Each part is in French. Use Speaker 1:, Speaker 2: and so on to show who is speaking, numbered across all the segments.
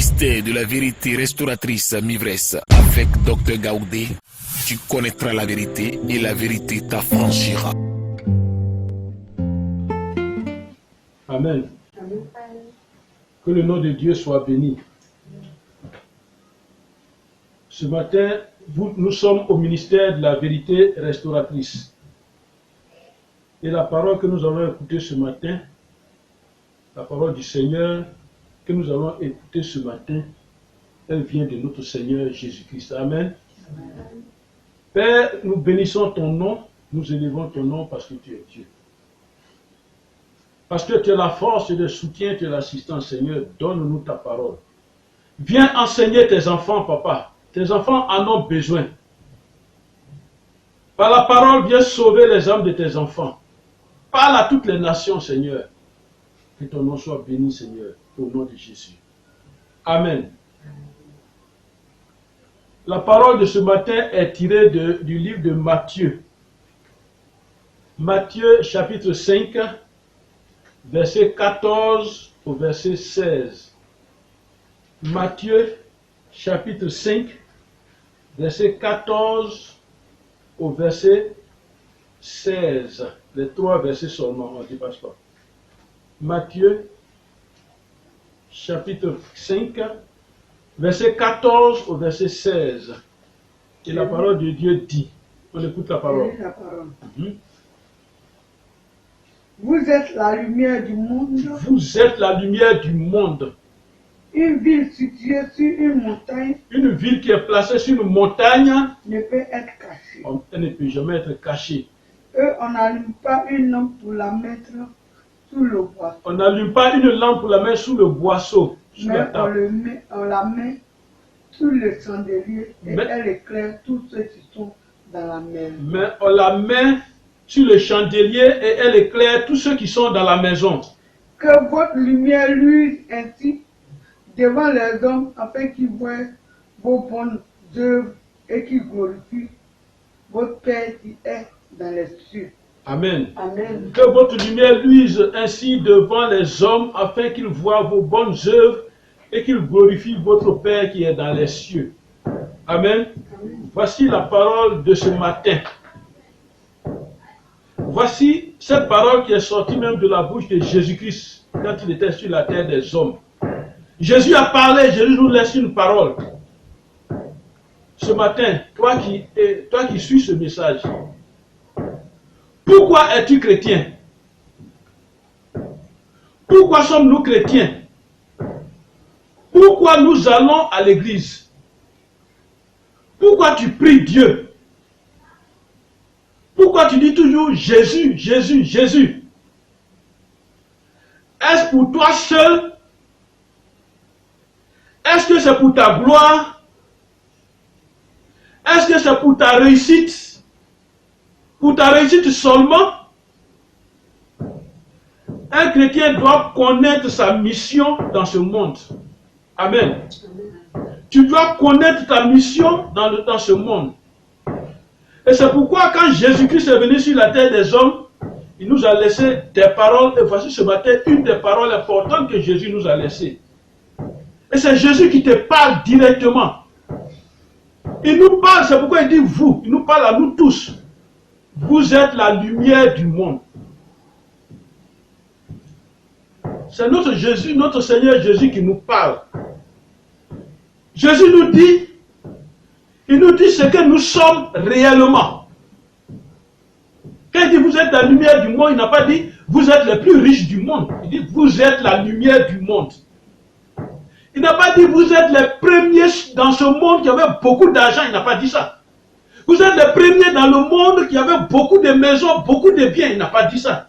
Speaker 1: mystère de la vérité restauratrice Mivresse avec Dr Gaoudé, tu connaîtras la vérité et la vérité t'affranchira.
Speaker 2: Amen. Que le nom de Dieu soit béni. Ce matin, nous sommes au ministère de la vérité restauratrice. Et la parole que nous allons écouter ce matin, la parole du Seigneur que nous allons écouter ce matin, elle vient de notre Seigneur Jésus-Christ. Amen. Amen. Père, nous bénissons ton nom, nous élevons ton nom parce que tu es Dieu. Parce que tu es la force et le soutien, tu es l'assistance, Seigneur, donne-nous ta parole. Viens enseigner tes enfants, papa. Tes enfants en ont besoin. Par la parole, viens sauver les âmes de tes enfants. Parle à toutes les nations, Seigneur. Que ton nom soit béni, Seigneur, au nom de Jésus. Amen. La parole de ce matin est tirée du livre de Matthieu. Matthieu chapitre 5, verset 14 au verset 16. Matthieu chapitre 5, verset 14 au verset 16. Les trois versets seulement, on ne dépasse pas. Matthieu chapitre 5, verset 14 au verset 16. Et la parole de Dieu dit, on écoute la parole.
Speaker 3: Vous êtes la lumière du monde.
Speaker 2: Vous êtes la lumière du monde.
Speaker 3: Une ville située sur une montagne.
Speaker 2: Une ville qui est placée sur une montagne
Speaker 3: ne peut être cachée.
Speaker 2: Elle ne peut jamais être cachée.
Speaker 3: On n'allume pas une lampe pour la mettre sous le boisseau.
Speaker 2: On n'allume pas une lampe pour la mettre sous le boisseau.
Speaker 3: Mais on la met sous le chandelier et elle éclaire tous ceux qui sont dans la maison. Mais
Speaker 2: on la met sur le chandelier et elle éclaire tous ceux qui sont dans la maison.
Speaker 3: Que votre lumière luise ainsi devant les hommes afin qu'ils voient vos bonnes œuvres et qu'ils glorifient votre Père qui est dans les cieux.
Speaker 2: Amen.
Speaker 3: Amen.
Speaker 2: Que votre lumière luise ainsi devant les hommes afin qu'ils voient vos bonnes œuvres et qu'ils glorifient votre Père qui est dans les cieux. Amen. Amen. Voici la parole de ce matin. Voici cette parole qui est sortie même de la bouche de Jésus-Christ quand il était sur la terre des hommes. Jésus a parlé, Jésus nous laisse une parole. Ce matin, toi qui suis ce message, pourquoi es-tu chrétien? Pourquoi sommes-nous chrétiens? Pourquoi nous allons à l'église? Pourquoi tu pries Dieu? Pourquoi tu dis toujours Jésus, Jésus, Jésus? Est-ce pour toi seul? Est-ce que c'est pour ta gloire? Est-ce que c'est pour ta réussite? Pour ta réussite seulement? Un chrétien doit connaître sa mission dans ce monde. Amen. Tu dois connaître ta mission dans ce monde. Et c'est pourquoi quand Jésus-Christ est venu sur la terre des hommes, il nous a laissé des paroles. Et voici ce matin une des paroles importantes que Jésus nous a laissées. Et c'est Jésus qui te parle directement. Il nous parle, c'est pourquoi il dit vous. Il nous parle à nous tous. Vous êtes la lumière du monde. C'est notre Jésus, notre Seigneur Jésus qui nous parle. Jésus nous dit, il nous dit ce que nous sommes réellement. Quand il dit vous êtes la lumière du monde, il n'a pas dit vous êtes les plus riches du monde. Il dit vous êtes la lumière du monde. Il n'a pas dit vous êtes les premiers dans ce monde qui avaient beaucoup d'argent. Il n'a pas dit ça. Vous êtes les premiers dans le monde qui avaient beaucoup de maisons, beaucoup de biens. Il n'a pas dit ça.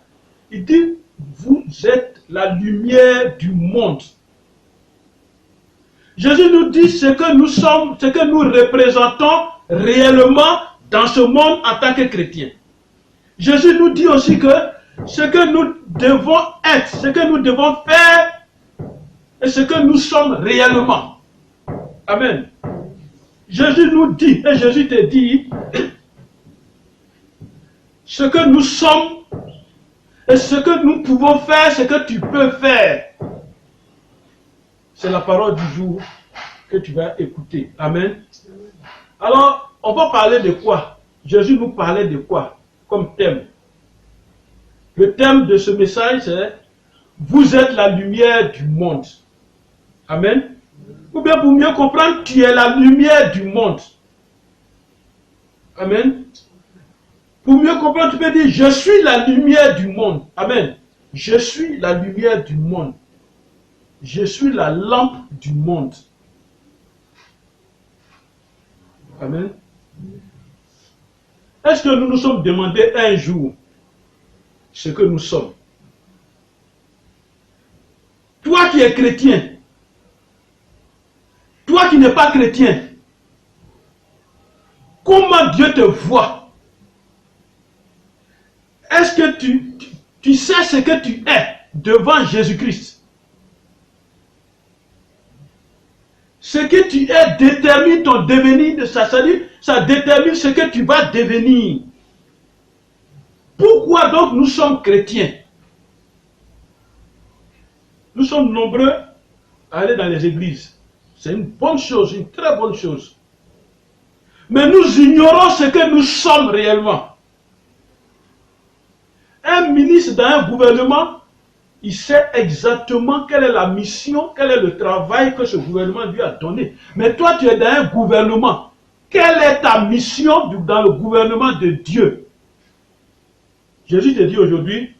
Speaker 2: Il dit vous êtes la lumière du monde. Jésus nous dit ce que nous sommes, ce que nous représentons réellement dans ce monde en tant que chrétiens. Jésus nous dit aussi que ce que nous devons être, ce que nous devons faire, et ce que nous sommes réellement. Amen. Jésus nous dit, et Jésus te dit, ce que nous sommes, et ce que nous pouvons faire, ce que tu peux faire. C'est la parole du jour que tu vas écouter. Amen. Alors, on va parler de quoi? Jésus nous parlait de quoi comme thème? Le thème de ce message, c'est « Vous êtes la lumière du monde ». Amen. Ou bien pour mieux comprendre, tu es la lumière du monde. Amen. Pour mieux comprendre, tu peux dire « Je suis la lumière du monde ». Amen. Je suis la lumière du monde. Je suis la lampe du monde. Amen. Est-ce que nous nous sommes demandé un jour ce que nous sommes? Toi qui es chrétien, toi qui n'es pas chrétien, comment Dieu te voit? Est-ce que tu sais ce que tu es devant Jésus-Christ? Ce que tu es détermine ton devenir de ça, c'est-à-dire ça détermine ce que tu vas devenir. Pourquoi donc nous sommes chrétiens? Nous sommes nombreux à aller dans les églises. C'est une bonne chose, une très bonne chose. Mais nous ignorons ce que nous sommes réellement. Un ministre dans un gouvernement, il sait exactement quelle est la mission, quel est le travail que ce gouvernement lui a donné. Mais toi, tu es dans un gouvernement. Quelle est ta mission dans le gouvernement de Dieu? Jésus te dit aujourd'hui,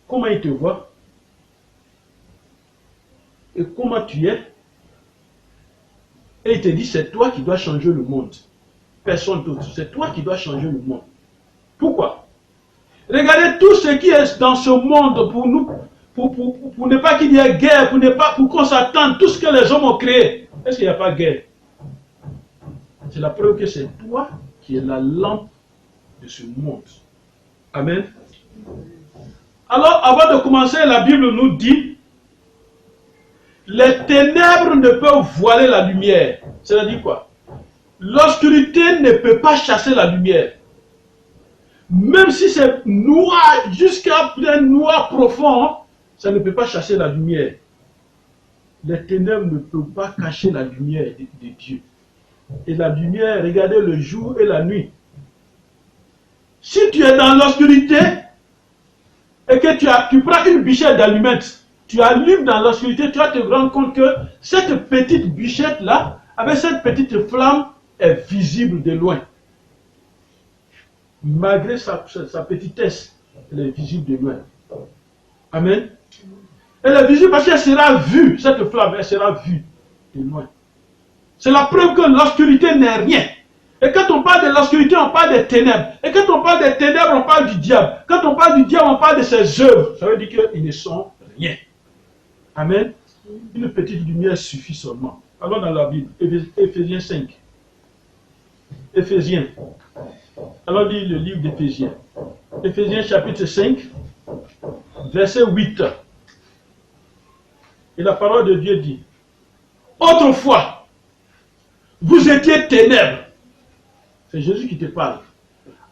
Speaker 2: comment il te voit et comment tu es. Et il te dit, c'est toi qui dois changer le monde. Personne d'autre. C'est toi qui dois changer le monde. Pourquoi? Regardez tout ce qui est dans ce monde pour nous, pour ne pas qu'il y ait guerre, pour qu'on s'attende, tout ce que les hommes ont créé. Est-ce qu'il n'y a pas de guerre? C'est la preuve que c'est toi qui es la lampe de ce monde. Amen. Alors, avant de commencer, la Bible nous dit, les ténèbres ne peuvent voiler la lumière. C'est-à-dire quoi? L'obscurité ne peut pas chasser la lumière. Même si c'est noir, jusqu'à un noir profond, ça ne peut pas chasser la lumière. Les ténèbres ne peuvent pas cacher la lumière de Dieu. Et la lumière, regardez le jour et la nuit. Si tu es dans l'obscurité et que tu prends une bichette d'allumettes, tu allumes dans l'obscurité, tu vas te rendre compte que cette petite bichette-là, avec cette petite flamme, est visible de loin. Malgré sa petitesse, elle est visible de loin. Amen. Elle est visible parce qu'elle sera vue, cette flamme, elle sera vue de loin. C'est la preuve que l'obscurité n'est rien. Et quand on parle de l'obscurité, on parle des ténèbres. Et quand on parle des ténèbres, on parle du diable. Quand on parle du diable, on parle de ses œuvres. Ça veut dire qu'ils ne sont rien. Amen. Une petite lumière suffit seulement. Allons dans la Bible, Éphésiens 5. Éphésiens. Allons lire le livre d'Éphésiens. Éphésiens chapitre 5, verset 8. Et la parole de Dieu dit, autrefois, vous étiez ténèbres. C'est Jésus qui te parle.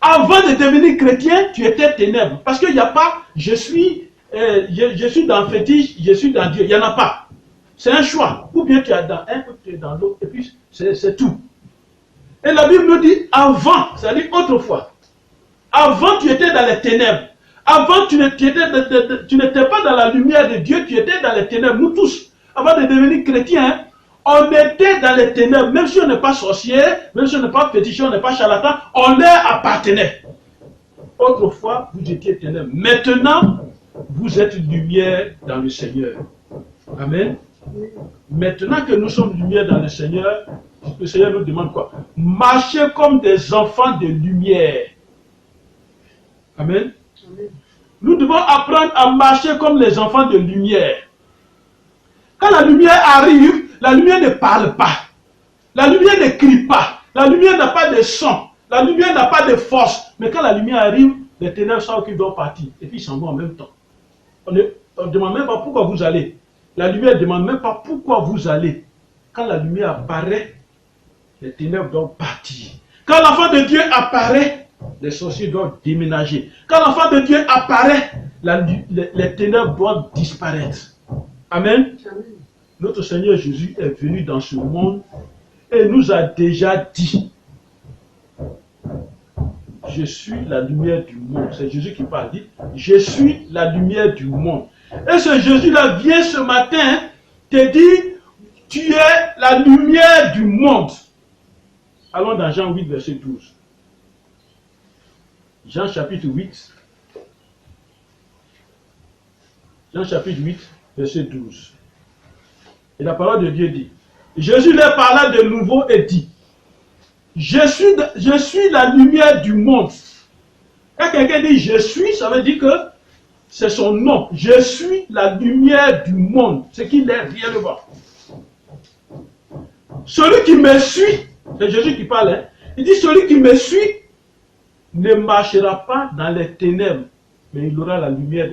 Speaker 2: Avant de devenir chrétien, tu étais ténèbres. Parce qu'il n'y a pas, je suis dans le fétiche, je suis dans Dieu. Il n'y en a pas. C'est un choix. Ou bien tu es dans un, ou tu es dans l'autre. Et puis, c'est tout. Et la Bible nous dit avant, c'est-à-dire autrefois. Avant, tu étais dans les ténèbres. Avant, tu n'étais pas dans la lumière de Dieu, tu étais dans les ténèbres. Nous tous, avant de devenir chrétiens, on était dans les ténèbres. Même si on n'est pas sorcier, même si on n'est pas féticheur, on n'est pas charlatan, on leur appartenait. Autrefois, vous étiez ténèbres. Maintenant, vous êtes lumière dans le Seigneur. Amen. Maintenant que nous sommes lumière dans le Seigneur nous demande quoi? Marchez comme des enfants de lumière. Amen. Nous devons apprendre à marcher comme les enfants de lumière. Quand la lumière arrive, la lumière ne parle pas. La lumière ne crie pas. La lumière n'a pas de son. La lumière n'a pas de force. Mais quand la lumière arrive, les ténèbres savent qu'ils doivent partir. Et puis ils s'en vont en même temps. On ne demande même pas pourquoi vous allez. La lumière ne demande même pas pourquoi vous allez. Quand la lumière apparaît, les ténèbres doivent partir. Quand l'enfant de Dieu apparaît, les sorciers doivent déménager. Quand l'enfant de Dieu apparaît, les ténèbres doivent disparaître. Amen. Notre Seigneur Jésus est venu dans ce monde et nous a déjà dit, je suis la lumière du monde. C'est Jésus qui parle, dit, je suis la lumière du monde. Et ce Jésus-là vient ce matin te dire, tu es la lumière du monde. Allons dans Jean 8, verset 12. Jean chapitre 8. Jean chapitre 8, verset 12. Et la parole de Dieu dit, Jésus leur parla de nouveau et dit, je suis la lumière du monde. Quand quelqu'un dit je suis, ça veut dire que c'est son nom. Je suis la lumière du monde. Ce qu'il est réellement. Celui qui me suit, c'est Jésus qui parle, hein, il dit celui qui me suit ne marchera pas dans les ténèbres, mais il aura la lumière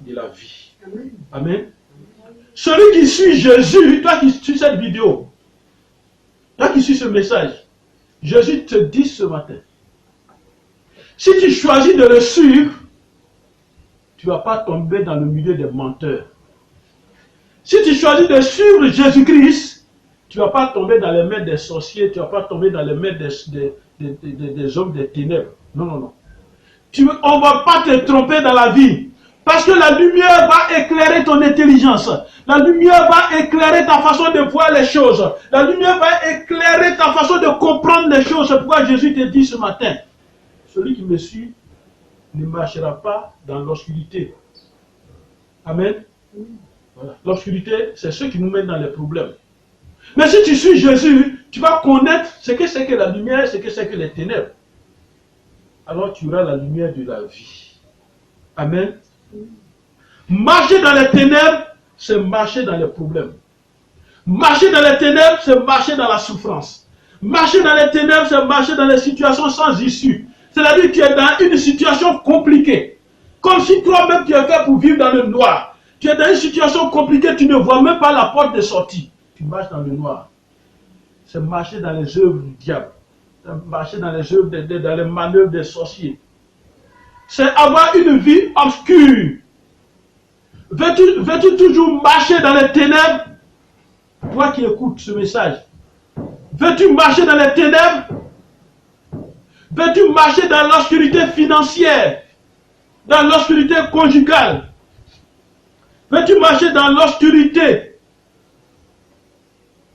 Speaker 2: de la vie. Amen. Amen. Celui qui suit Jésus, toi qui suis cette vidéo, toi qui suis ce message, Jésus te dit ce matin, si tu choisis de le suivre, tu ne vas pas tomber dans le milieu des menteurs. Si tu choisis de suivre Jésus-Christ, tu ne vas pas tomber dans les mains des sorciers, tu ne vas pas tomber dans les mains des hommes des ténèbres. Non, non, non. On ne va pas te tromper dans la vie. Parce que la lumière va éclairer ton intelligence. La lumière va éclairer ta façon de voir les choses. La lumière va éclairer ta façon de comprendre les choses. C'est pourquoi Jésus te dit ce matin, celui qui me suit ne marchera pas dans l'obscurité. Amen. Voilà. L'obscurité, c'est ce qui nous met dans les problèmes. Mais si tu suis Jésus, tu vas connaître ce que c'est que la lumière, ce que c'est que les ténèbres. Alors tu auras la lumière de la vie. Amen. Marcher dans les ténèbres, c'est marcher dans les problèmes. Marcher dans les ténèbres, c'est marcher dans la souffrance. Marcher dans les ténèbres, c'est marcher dans les situations sans issue. C'est-à-dire que tu es dans une situation compliquée. Comme si toi-même tu es fait pour vivre dans le noir. Tu es dans une situation compliquée, tu ne vois même pas la porte de sortie. Tu marches dans le noir. C'est marcher dans les œuvres du diable. C'est marcher dans les œuvres, dans les manœuvres des sorciers. C'est avoir une vie obscure. Veux-tu toujours marcher dans les ténèbres? Toi qui écoutes ce message. Veux-tu marcher dans les ténèbres? Veux-tu marcher dans l'obscurité financière? Dans l'obscurité conjugale? Veux-tu marcher dans l'obscurité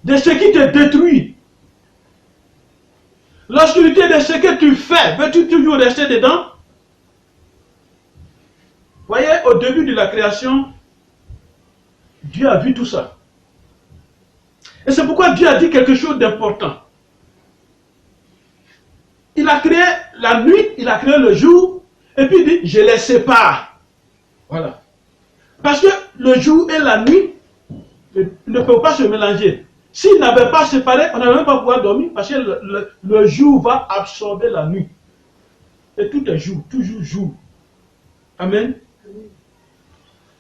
Speaker 2: de ce qui te détruit? L'obscurité de ce que tu fais, veux-tu toujours rester dedans? Voyez, au début de la création, Dieu a vu tout ça. Et c'est pourquoi Dieu a dit quelque chose d'important. Il a créé la nuit, il a créé le jour, et puis il dit, je les sépare. Voilà. Parce que le jour et la nuit ne peuvent pas se mélanger. S'ils n'avaient pas séparé, on n'allait même pas pouvoir dormir, parce que le jour va absorber la nuit. Et tout est jour, toujours jour. Amen.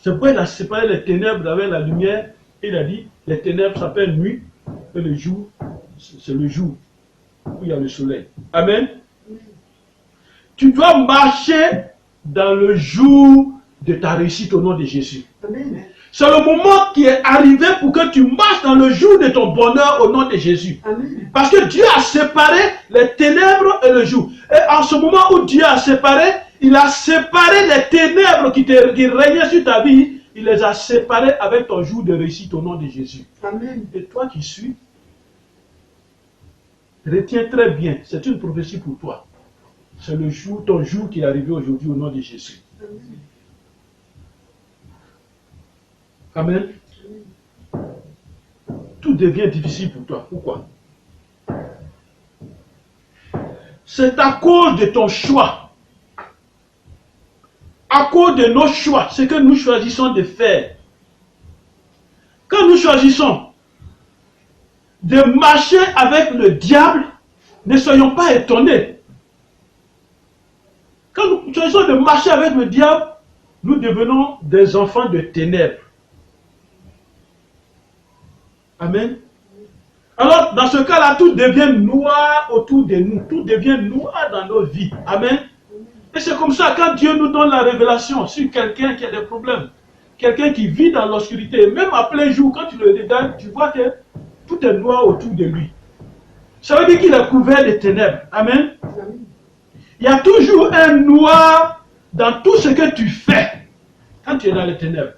Speaker 2: C'est pourquoi il a séparé les ténèbres avec la lumière. Il a dit, les ténèbres s'appellent nuit, et le jour, c'est le jour, où il y a le soleil. Amen. Tu dois marcher dans le jour de ta réussite au nom de Jésus. Amen. C'est le moment qui est arrivé pour que tu marches dans le jour de ton bonheur au nom de Jésus. Amen. Parce que Dieu a séparé les ténèbres et le jour. Et en ce moment où Dieu a séparé, il a séparé les ténèbres qui régnaient sur ta vie. Il les a séparés avec ton jour de réussite au nom de Jésus. Amen. Et toi qui suis, retiens très bien, c'est une prophétie pour toi. C'est le jour, ton jour qui est arrivé aujourd'hui au nom de Jésus. Amen. Amen. Tout devient difficile pour toi. Pourquoi? C'est à cause de ton choix. À cause de nos choix, ce que nous choisissons de faire. Quand nous choisissons de marcher avec le diable, ne soyons pas étonnés. Quand nous choisissons de marcher avec le diable, nous devenons des enfants de ténèbres. Amen. Alors, dans ce cas-là, tout devient noir autour de nous. Tout devient noir dans nos vies. Amen. Et c'est comme ça, quand Dieu nous donne la révélation sur quelqu'un qui a des problèmes, quelqu'un qui vit dans l'obscurité, même à plein jour, quand tu le regardes, tu vois que tout est noir autour de lui. Ça veut dire qu'il est couvert de ténèbres. Amen. Il y a toujours un noir dans tout ce que tu fais quand tu es dans les ténèbres.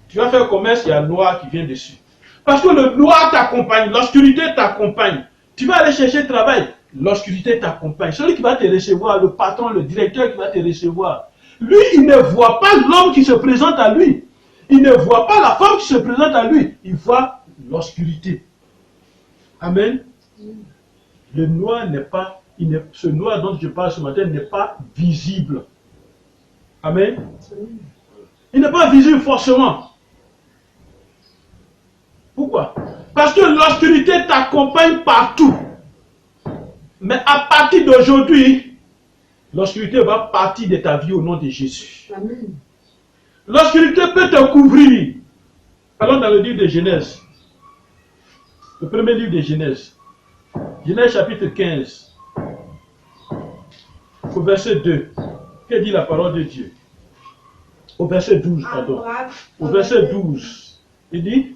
Speaker 2: Tu vas faire commerce, il y a un noir qui vient dessus. Parce que le noir t'accompagne, l'obscurité t'accompagne. Tu vas aller chercher travail, l'obscurité t'accompagne. Celui qui va te recevoir, le patron, le directeur qui va te recevoir, lui, il ne voit pas l'homme qui se présente à lui. Il ne voit pas la femme qui se présente à lui. Il voit l'obscurité. Amen. Le noir n'est pas, ce noir dont je parle ce matin n'est pas visible. Amen. Il n'est pas visible forcément. Pourquoi? Parce que l'obscurité t'accompagne partout. Mais à partir d'aujourd'hui, l'obscurité va partir de ta vie au nom de Jésus.
Speaker 3: Amen.
Speaker 2: L'obscurité peut te couvrir. Allons dans le livre de Genèse. Le premier livre de Genèse. Genèse chapitre 15. Au verset 2. Que dit la parole de Dieu? Au verset 12, pardon. Au verset 12. Il dit,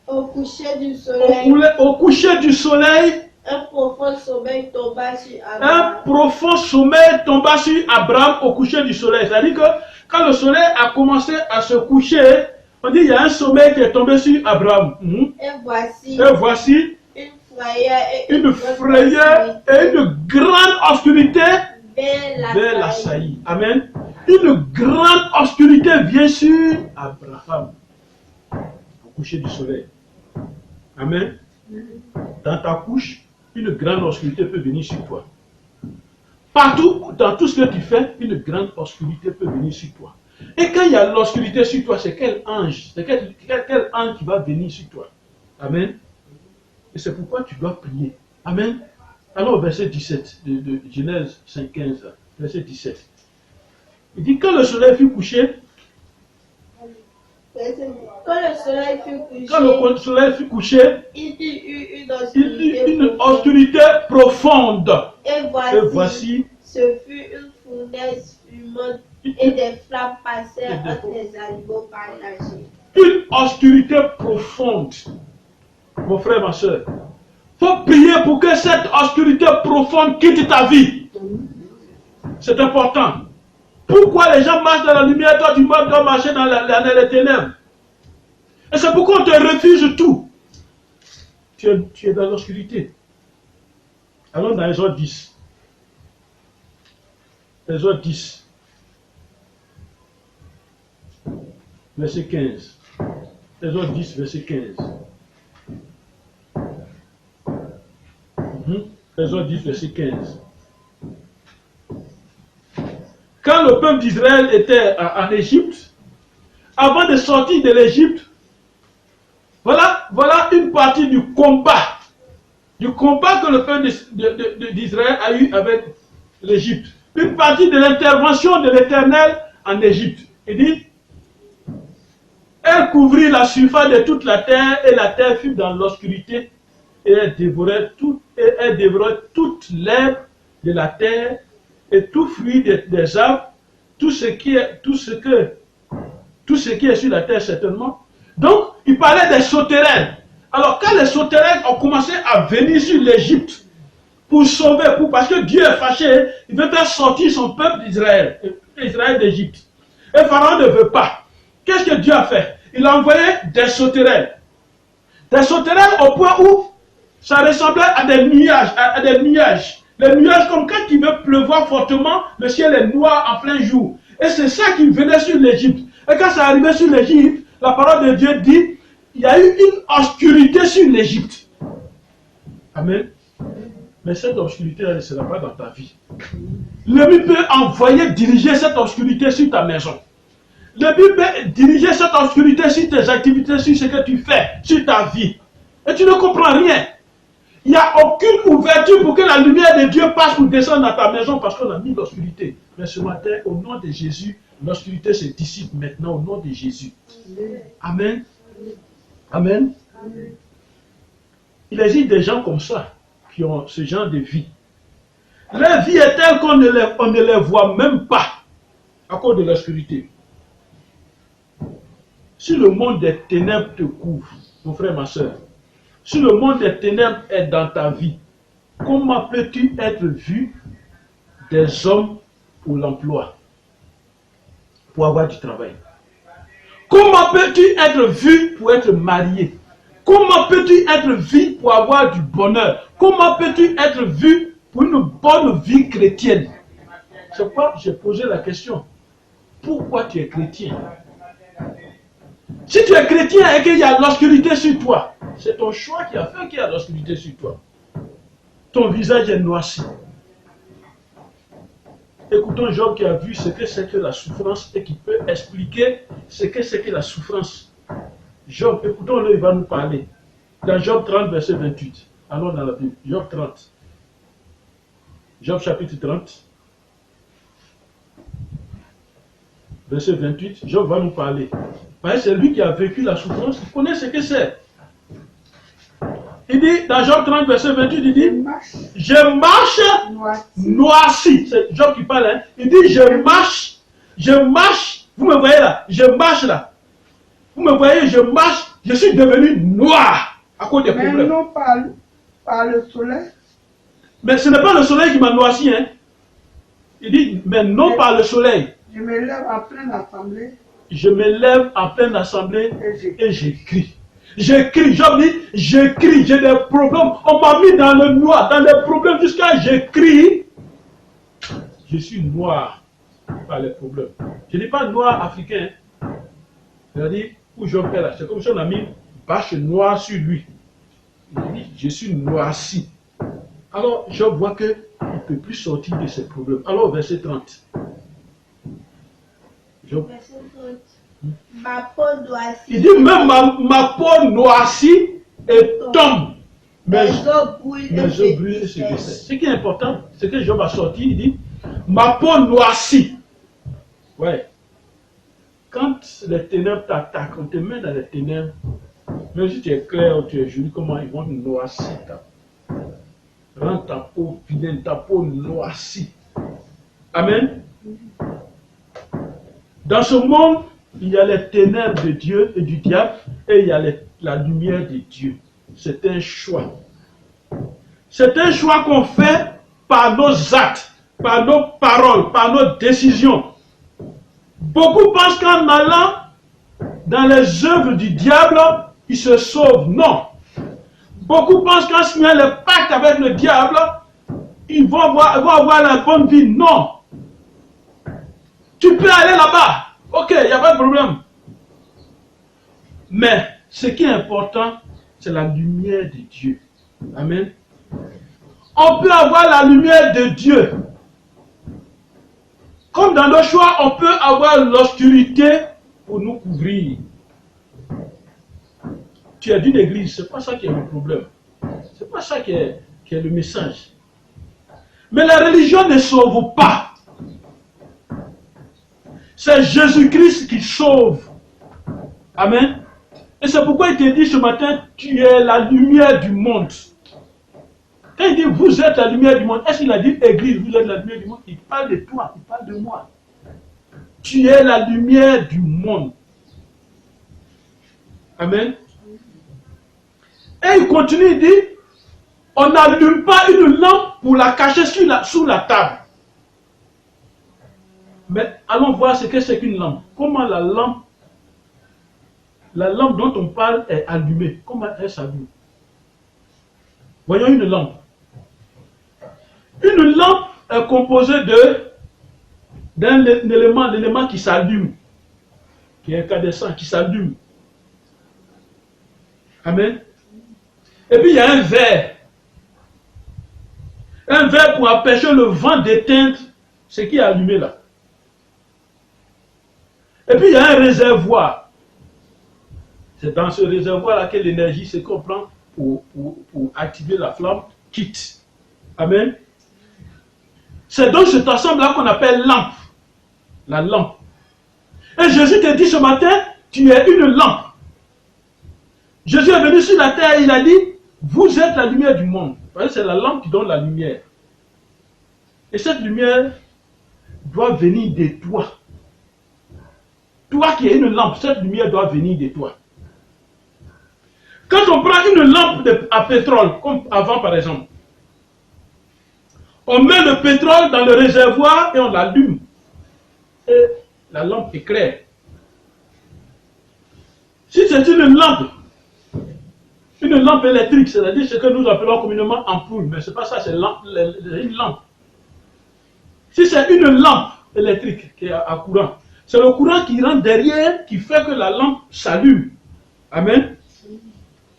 Speaker 4: au coucher du soleil,
Speaker 2: au coucher du soleil,
Speaker 4: un profond sommeil tomba sur
Speaker 2: un
Speaker 4: Abraham.
Speaker 2: profond sommeil tomba sur Abraham au coucher du soleil. C'est-à-dire que quand le soleil a commencé à se coucher, on dit il y a un sommeil qui est tombé sur Abraham.
Speaker 4: Et voici
Speaker 2: une frayeur et une grande obscurité vers la saillie. Amen. Une grande obscurité vient sur Abraham au coucher du soleil. Amen. Dans ta couche, une grande obscurité peut venir sur toi. Partout, dans tout ce que tu fais, une grande obscurité peut venir sur toi. Et quand il y a l'obscurité sur toi, c'est quel ange? C'est quel ange qui va venir sur toi? Amen. Et c'est pourquoi tu dois prier. Amen. Alors, verset 17 de Genèse 5:15, verset 17. Il dit, quand le soleil fut couché,
Speaker 4: quand le soleil fut couché,
Speaker 2: il y eut une obscurité profonde.
Speaker 4: Et voici, ce fut une fournaise fumante et des flammes passèrent entre les animaux partagés.
Speaker 2: Une obscurité profonde. Mon frère, ma soeur, il faut prier pour que cette obscurité profonde quitte ta vie. C'est important. Pourquoi les gens marchent dans la lumière, toi tu dois marcher dans les ténèbres? Et c'est pourquoi on te refuse tout. Tu es dans l'obscurité. Allons dans Exode 10. Exode 10. Verset 15. Exode 10, verset 15. Exode 10, verset 15. Quand le peuple d'Israël était en Égypte, avant de sortir de l'Égypte, voilà une partie du combat que le peuple d'Israël a eu avec l'Égypte. Une partie de l'intervention de l'Éternel en Égypte. Il dit, elle couvrit la surface de toute la terre et la terre fut dans l'obscurité et elle dévorait toute l'herbe de la terre et tout fruit des arbres, tout ce qui est sur la terre certainement. Donc, il parlait des sauterelles. Alors, quand les sauterelles ont commencé à venir sur l'Égypte pour sauver, parce que Dieu est fâché, il veut faire sortir son peuple d'Israël, Israël d'Égypte. Et Pharaon ne veut pas. Qu'est-ce que Dieu a fait? Il a envoyé des sauterelles. Des sauterelles au point où ça ressemblait à des nuages. Les nuages, comme quand il veut pleuvoir fortement, le ciel est noir en plein jour. Et c'est ça qui venait sur l'Égypte. Et quand ça arrivait sur l'Égypte, la parole de Dieu dit, il y a eu une obscurité sur l'Égypte. Amen. Mais cette obscurité-là ne sera pas dans ta vie. L'ennemi peut diriger cette obscurité sur ta maison. L'ennemi peut diriger cette obscurité sur tes activités, sur ce que tu fais, sur ta vie. Et tu ne comprends rien. Il n'y a aucune ouverture pour que la lumière de Dieu passe ou descende dans ta maison parce qu'on a mis l'obscurité. Mais ce matin, au nom de Jésus, l'obscurité se dissipe maintenant au nom de Jésus. Amen. Amen. Il existe des gens comme ça qui ont ce genre de vie. Leur vie est telle qu'on ne les voit même pas à cause de l'obscurité. Si le monde des ténèbres te couvre, mon frère, ma soeur, si le monde des ténèbres est dans ta vie, comment peux-tu être vu des hommes pour l'emploi, pour avoir du travail? Comment peux-tu être vu pour être marié? Comment peux-tu être vu pour avoir du bonheur? Comment peux-tu être vu pour une bonne vie chrétienne? C'est pourquoi j'ai posé la question. Pourquoi tu es chrétien? Si tu es chrétien et qu'il y a l'obscurité sur toi, c'est ton choix qui a fait qu'il y a l'obscurité sur toi. Ton visage est noirci. Écoutons Job qui a vu ce que c'est que la souffrance et qui peut expliquer ce que c'est que la souffrance. Job, écoutons-le, il va nous parler. Dans Job 30, verset 28. Allons dans la Bible. Job 30. Job chapitre 30. Verset 28. Job va nous parler. Parce que c'est lui qui a vécu la souffrance. Il connaît ce que c'est. Il dit, dans Job 30, verset 28, il dit, je marche noirci. C'est Job qui parle, hein. Il dit, je marche, vous me voyez là, je marche là. Vous me voyez, je marche, je suis devenu noir à cause des problèmes.
Speaker 3: Mais non par le soleil.
Speaker 2: Mais ce n'est pas le soleil qui m'a noirci, hein. Il dit, mais non par le soleil.
Speaker 3: Je me lève en pleine assemblée.
Speaker 2: Je me lève en pleine assemblée et j'écris. J'écris, Job dit, j'écris, j'ai des problèmes. On m'a mis dans le noir, dans les problèmes jusqu'à j'écris. Je suis noir par les problèmes. Je ne dis pas noir africain. C'est-à-dire, où Job est là, c'est comme si on a mis une bâche noire sur lui. Il dit, je suis noirci. Alors, Job voit qu'il ne peut plus sortir de ses problèmes. Alors, verset 30. Job.
Speaker 4: Verset 30. Ma peau noircie.
Speaker 2: Il dit même ma peau noircie et tombe. Mes os brûlent et se dessèchent. Ce qui est important, c'est que Job a sorti, il dit, ma peau noircie. Ouais. Quand les ténèbres t'attaquent, on te met dans les ténèbres, même si tu es clair ou tu es joli, comment ils vont noircir ta peau. Rends ta peau vilaine, ta peau noircie. Amen. Dans ce monde, il y a les ténèbres de Dieu et du diable, et il y a la lumière de Dieu. C'est un choix. C'est un choix qu'on fait par nos actes, par nos paroles, par nos décisions. Beaucoup pensent qu'en allant dans les œuvres du diable, ils se sauvent. Non. Beaucoup pensent qu'en signant le pacte avec le diable, ils vont avoir la bonne vie. Non. Tu peux aller là-bas. Ok, il n'y a pas de problème. Mais ce qui est important, c'est la lumière de Dieu. Amen. On peut avoir la lumière de Dieu. Comme dans nos choix, on peut avoir l'obscurité pour nous couvrir. Tu es d'une église, ce n'est pas ça qui est le problème. Ce n'est pas ça qui est le message. Mais la religion ne sauve pas. C'est Jésus-Christ qui sauve. Amen. Et c'est pourquoi il te dit ce matin, tu es la lumière du monde. Quand il dit vous êtes la lumière du monde, est-ce qu'il a dit église, vous êtes la lumière du monde? Il parle de toi, il parle de moi. Tu es la lumière du monde. Amen. Et il continue, il dit, on n'allume pas une lampe pour la cacher sous la table. Mais allons voir ce que c'est qu'une lampe. Comment la lampe dont on parle est allumée. Comment elle s'allume? Voyons une lampe. Une lampe est composée d'un élément qui s'allume, qui est incandescent, qui s'allume. Amen. Et puis il y a un verre. Un verre pour empêcher le vent d'éteindre ce qui est allumé là. Et puis il y a un réservoir. C'est dans ce réservoir-là que l'énergie se comprend pour activer la flamme quitte. Amen. C'est donc cet ensemble-là qu'on appelle lampe. La lampe. Et Jésus te dit ce matin, tu es une lampe. Jésus est venu sur la terre et il a dit, vous êtes la lumière du monde. C'est la lampe qui donne la lumière. Et cette lumière doit venir de toi. Toi qui es une lampe, cette lumière doit venir de toi. Quand on prend une lampe à pétrole, comme avant par exemple, on met le pétrole dans le réservoir et on l'allume. Et la lampe éclaire. Si c'est une lampe électrique, c'est-à-dire ce que nous appelons communément ampoule, mais ce n'est pas ça, c'est une lampe. Si c'est une lampe électrique qui est à courant, c'est le courant qui rentre derrière qui fait que la lampe s'allume. Amen.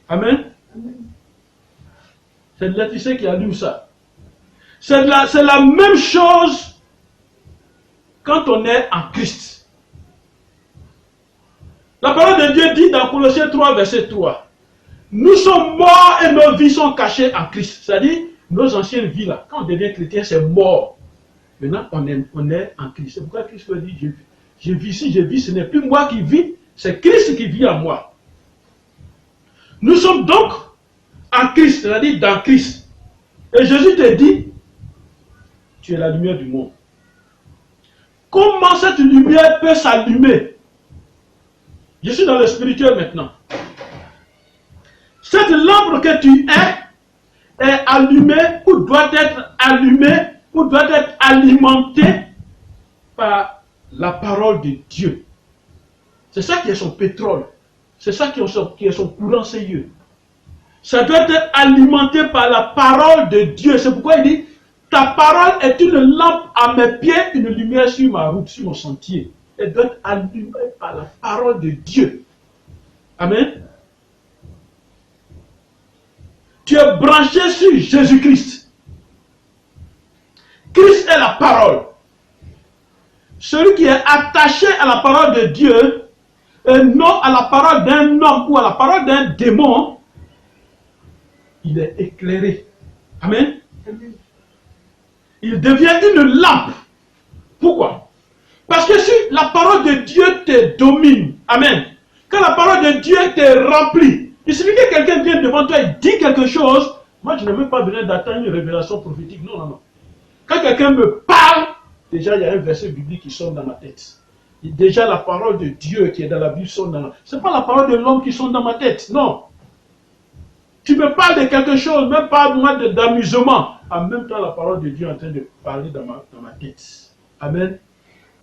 Speaker 2: Amen. C'est l'électricité qui allume ça. C'est la même chose quand on est en Christ. La parole de Dieu dit dans Colossiens 3, verset 3, nous sommes morts et nos vies sont cachées en Christ. C'est-à-dire, nos anciennes vies là, quand on devient chrétien, c'est mort. Maintenant, on est en Christ. C'est pourquoi Christ dit, je vis ici, je vis, ce n'est plus moi qui vis, c'est Christ qui vit en moi. Nous sommes donc en Christ, c'est-à-dire dans Christ. Et Jésus te dit, tu es la lumière du monde. Comment cette lumière peut s'allumer? Je suis dans le spirituel maintenant. Cette lampe que tu es allumée ou doit être allumée ou doit être alimentée par la parole de Dieu. C'est ça qui est son pétrole. C'est ça qui est son courant sérieux. Ça doit être alimenté par la parole de Dieu. C'est pourquoi il dit, ta parole est une lampe à mes pieds, une lumière sur ma route, sur mon sentier. Elle doit être allumée par la parole de Dieu. Amen. Tu es branché sur Jésus-Christ. Christ est la parole. Celui qui est attaché à la parole de Dieu et non à la parole d'un homme ou à la parole d'un démon, il est éclairé. Amen. Il devient une lampe. Pourquoi? Parce que si la parole de Dieu te domine, amen, quand la parole de Dieu te remplit, il suffit que quelqu'un vienne devant toi et dit quelque chose, moi je n'ai même pas besoin d'attendre une révélation prophétique, non, non, non. Quand quelqu'un me parle, déjà il y a un verset biblique qui sonne dans ma tête. Et déjà la parole de Dieu qui est dans la Bible sonne dans ma tête. Ce n'est pas la parole de l'homme qui sonne dans ma tête, non. Tu me parles de quelque chose, même pas moi d'amusement. En même temps, la parole de Dieu est en train de parler dans ma tête. Amen.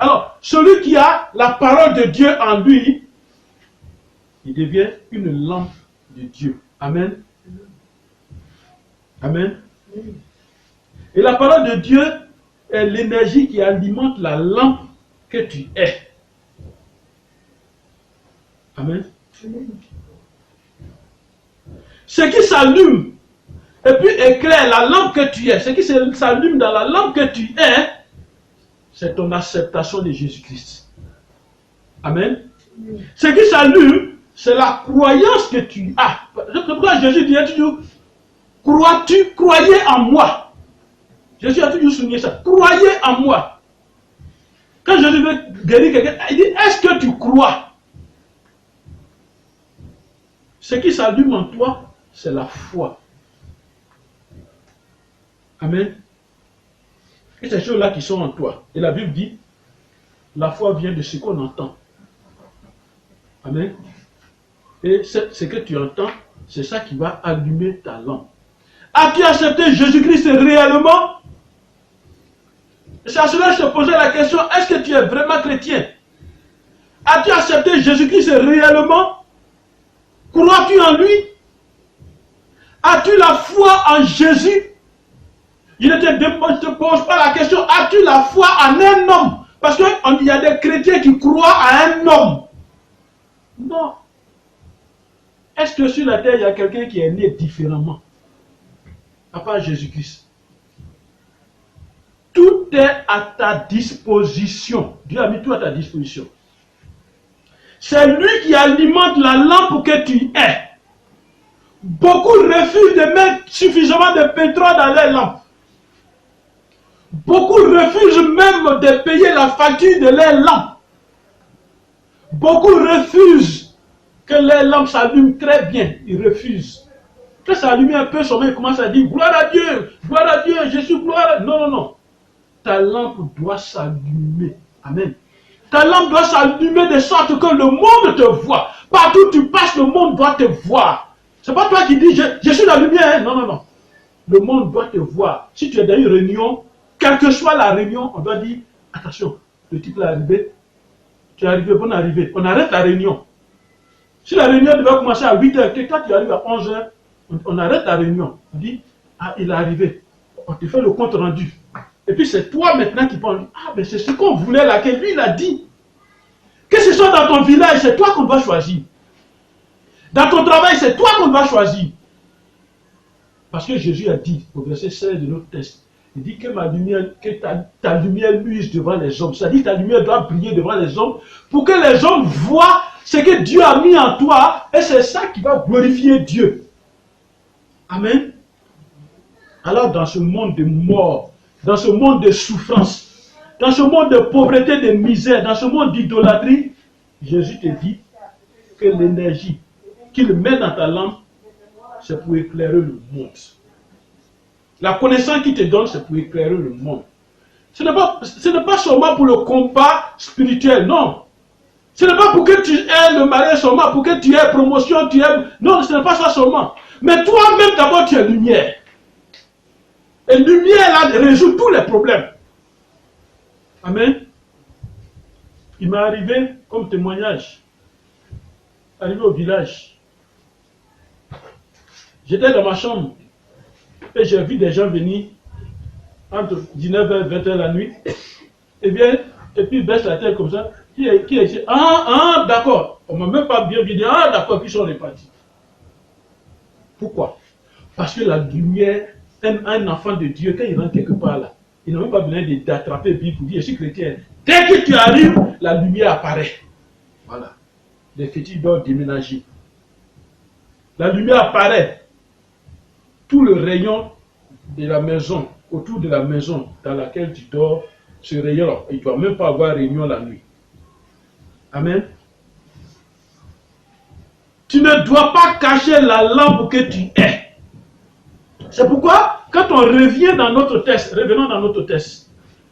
Speaker 2: Alors, celui qui a la parole de Dieu en lui, il devient une lampe de Dieu. Amen. Amen. Et la parole de Dieu est l'énergie qui alimente la lampe que tu es. Amen. Ce qui s'allume et puis éclaire la lampe que tu es, ce qui s'allume dans la lampe que tu es, c'est ton acceptation de Jésus-Christ. Amen. Ce qui s'allume, c'est la croyance que tu as. C'est pourquoi Jésus dit toujours, crois-tu, croyez en moi. Jésus a toujours souligné ça. Croyez en moi. Quand Jésus veut guérir quelqu'un, il dit, est-ce que tu crois? Ce qui s'allume en toi, c'est la foi. Amen. Et ces choses-là qui sont en toi. Et la Bible dit, la foi vient de ce qu'on entend. Amen. Et ce que tu entends, c'est ça qui va allumer ta lampe. As-tu accepté Jésus-Christ réellement? C'est à cela que je te posais la question, est-ce que tu es vraiment chrétien? As-tu accepté Jésus-Christ réellement? Crois-tu en lui? As-tu la foi en Jésus? Je ne te pose pas la question, as-tu la foi en un homme? Parce qu'il y a des chrétiens qui croient à un homme. Non. Est-ce que sur la terre, il y a quelqu'un qui est né différemment? À part Jésus-Christ. Tout est à ta disposition. Dieu a mis tout à ta disposition. C'est lui qui alimente la lampe que tu es. Beaucoup refusent de mettre suffisamment de pétrole dans leur lampe. Beaucoup refusent même de payer la facture de leur lampe. Beaucoup refusent que les lampes s'allument très bien. Ils refusent. Quand ça allume un peu, son main commence à dire gloire à Dieu, Jésus, gloire. Non, non, non. Ta lampe doit s'allumer. Amen. Ta lampe doit s'allumer de sorte que le monde te voit. Partout où tu passes, le monde doit te voir. C'est pas toi qui dis, je suis la lumière. Hein? Non, non, non. Le monde doit te voir. Si tu es dans une réunion, quelle que soit la réunion, on doit dire, attention, le type est arrivé. Tu es arrivé, bonne arrivée. On arrête la réunion. Si la réunion devait commencer à 8h, que toi tu arrives à 11h, on arrête la réunion. On dit, ah, il est arrivé. On te fait le compte rendu. Et puis c'est toi maintenant qui parles. Ah, mais c'est ce qu'on voulait là, que lui il a dit. Que ce soit dans ton village, c'est toi qu'on doit choisir. Dans ton travail, c'est toi qu'on doit choisir. Parce que Jésus a dit, au verset 16 de notre texte, il dit que ta lumière luise devant les hommes. C'est-à-dire que ta lumière doit briller devant les hommes pour que les hommes voient ce que Dieu a mis en toi. Et c'est ça qui va glorifier Dieu. Amen. Alors dans ce monde de mort, dans ce monde de souffrance, dans ce monde de pauvreté, de misère, dans ce monde d'idolâtrie, Jésus te dit que l'énergie qu'il met dans ta lampe, c'est pour éclairer le monde. La connaissance qu'il te donne, c'est pour éclairer le monde. Ce n'est pas seulement pour le combat spirituel, non. Ce n'est pas pour que tu aies le mariage seulement, pour que tu aies promotion, non, ce n'est pas ça seulement. Mais toi-même d'abord, tu es lumière. Et lumière là résout tous les problèmes. Amen. Il m'est arrivé comme témoignage, arrivé au village. J'étais dans ma chambre et j'ai vu des gens venir entre 19h et 20h la nuit. Et bien, et puis ils baissent la tête comme ça. Qui est ici? Ah, d'accord. On ne m'a même pas bien dit, ah, d'accord, puis ils sont repartis. Pourquoi? Parce que la lumière, un enfant de Dieu, quand il rentre quelque part là, il n'a même pas besoin d'attraper Bible pour dire, je suis chrétien. Dès que tu arrives, la lumière apparaît. Voilà. Les fétiches doivent déménager. La lumière apparaît. Tout le rayon de la maison, autour de la maison dans laquelle tu dors, ce rayon, il ne doit même pas avoir réunion la nuit. Amen. Tu ne dois pas cacher la lampe que tu es. C'est pourquoi, quand on revient dans notre texte, revenons dans notre texte.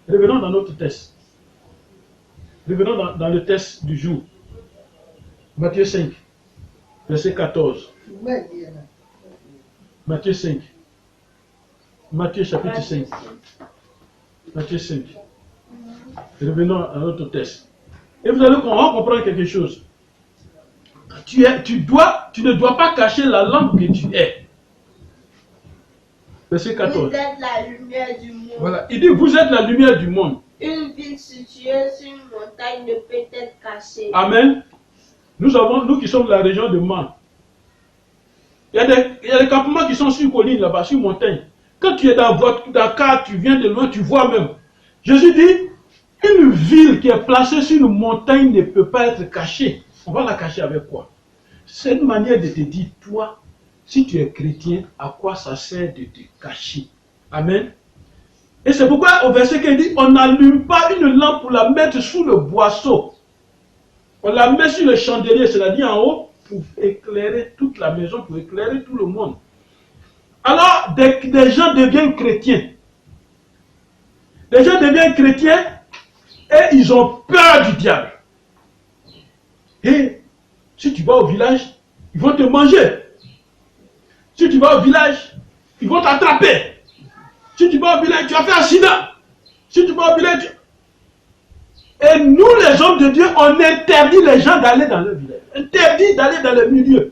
Speaker 2: Revenons dans notre texte. Revenons dans le texte du jour. Matthieu 5, verset 14. Matthieu 5. Matthieu chapitre 5. Matthieu 5. Revenons à notre texte. Et vous allez comprendre quelque chose. Tu ne dois pas cacher la lampe que tu es. Verset 14.
Speaker 4: Vous êtes la lumière du monde.
Speaker 2: Voilà. Il dit, vous êtes la lumière du monde.
Speaker 4: Une ville située sur une montagne ne peut être cachée.
Speaker 2: Amen. Nous qui sommes de la région de Man, il y a des campements qui sont sur colline là-bas, sur montagne. Quand tu es dans car, tu viens de loin, tu vois même. Jésus dit, une ville qui est placée sur une montagne ne peut pas être cachée. On va la cacher avec quoi? C'est une manière de te dire, toi, si tu es chrétien, à quoi ça sert de te cacher? Amen. Et c'est pourquoi au verset qu'il dit, on n'allume pas une lampe pour la mettre sous le boisseau. On la met sur le chandelier, c'est-à-dire en haut, pour éclairer toute la maison, pour éclairer tout le monde. Alors, des gens deviennent chrétiens. Les gens deviennent chrétiens et ils ont peur du diable. Et si tu vas au village, ils vont te manger. Si tu vas au village, ils vont t'attraper. Si tu vas au village, tu as fait un accident. Si tu vas au village, Et nous, les hommes de Dieu, on interdit les gens d'aller dans le village. Interdit d'aller dans le milieu.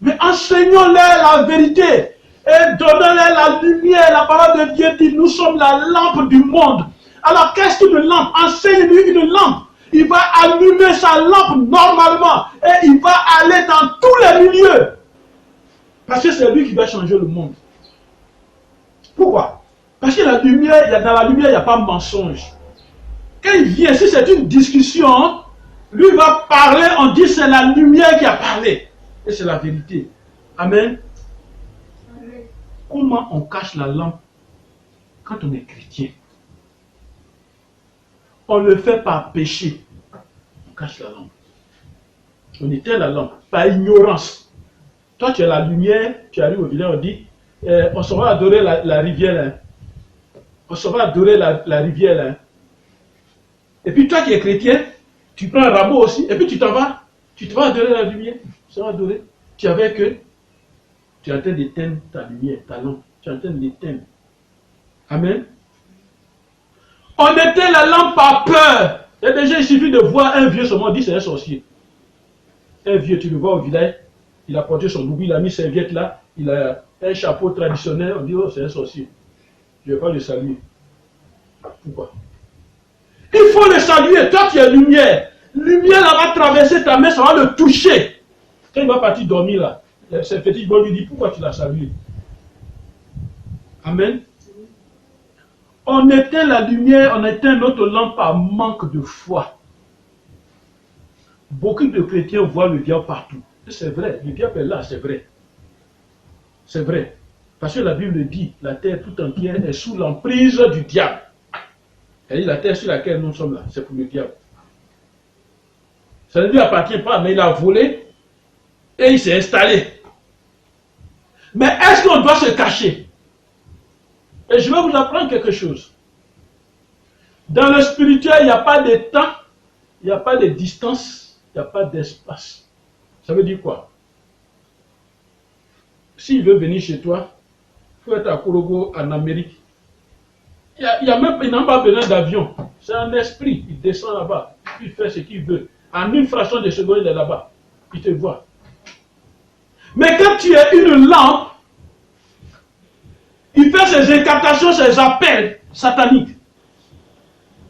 Speaker 2: Mais enseignons-leur la vérité. Et donnons-leur la lumière. La parole de Dieu dit, nous sommes la lampe du monde. Alors, qu'est-ce qu'une lampe? Enseigne-lui une lampe. Il va allumer sa lampe normalement. Et il va aller dans tous les milieux. Parce que c'est lui qui va changer le monde. Pourquoi? Parce que la lumière, dans la lumière, il n'y a pas de mensonge. Quand il vient, si c'est une discussion, lui va parler, on dit c'est la lumière qui a parlé. Et c'est la vérité. Amen. Amen. Comment on cache la lampe quand on est chrétien? On le fait par péché. On cache la lampe. On éteint la lampe par ignorance. Toi, tu as la lumière, tu arrives au village, on dit, on s'en va adorer la rivière là. On s'en va adorer la rivière là. Et puis toi qui es chrétien, tu prends un rabot aussi, et puis tu vas adorer la lumière. Tu vas adorer. Tu es avec eux, tu es en train d'éteindre ta lumière, ta lampe. Tu es en train d'éteindre. Amen. On éteint la lampe par peur. Et déjà, il suffit de voir un vieux seulement, on dit c'est un sorcier. Un vieux, tu le vois au village, il a porté son oubli, il a mis ses serviette là, il a un chapeau traditionnel, on dit oh c'est un sorcier. Je ne vais pas le saluer. Pourquoi? Il faut le saluer. Toi qui es lumière. Lumière là va traverser ta main, ça va le toucher. Quand il va partir dormir là, ce petit bon lui dit pourquoi tu l'as salué? Amen. On éteint la lumière, on éteint notre lampe par manque de foi. Beaucoup de chrétiens voient le diable partout. C'est vrai, le diable est là, c'est vrai. C'est vrai. Parce que la Bible dit, la terre tout entière est sous l'emprise du diable. Elle dit la terre sur laquelle nous sommes là, c'est pour le diable. Ça ne lui appartient pas, mais il a volé et il s'est installé. Mais est-ce qu'on doit se cacher? Et je vais vous apprendre quelque chose. Dans le spirituel, il n'y a pas de temps, il n'y a pas de distance, il n'y a pas d'espace. Ça veut dire quoi? S'il veut venir chez toi, il faut être à Korogo en Amérique. Il n'a pas besoin d'avion. C'est un esprit. Il descend là-bas. Il fait ce qu'il veut. En une fraction de seconde, il est là-bas. Il te voit. Mais quand tu es une lampe, il fait ses incantations, ses appels sataniques.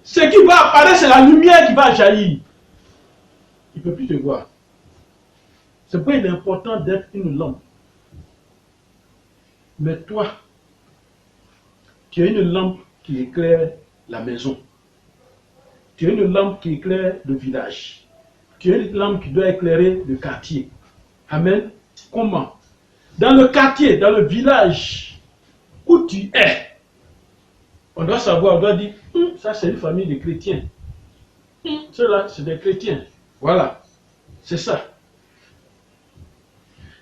Speaker 2: Ce qui va apparaître, c'est la lumière qui va jaillir. Il ne peut plus te voir. C'est pourquoi il est important d'être une lampe. Mais toi, tu es une lampe qui éclaire la maison. Tu es une lampe qui éclaire le village. Tu es une lampe qui doit éclairer le quartier. Amen. Comment? Dans le quartier, dans le village où tu es, on doit savoir, on doit dire, ça c'est une famille de chrétiens. Ceux-là, c'est des chrétiens. Voilà. C'est ça.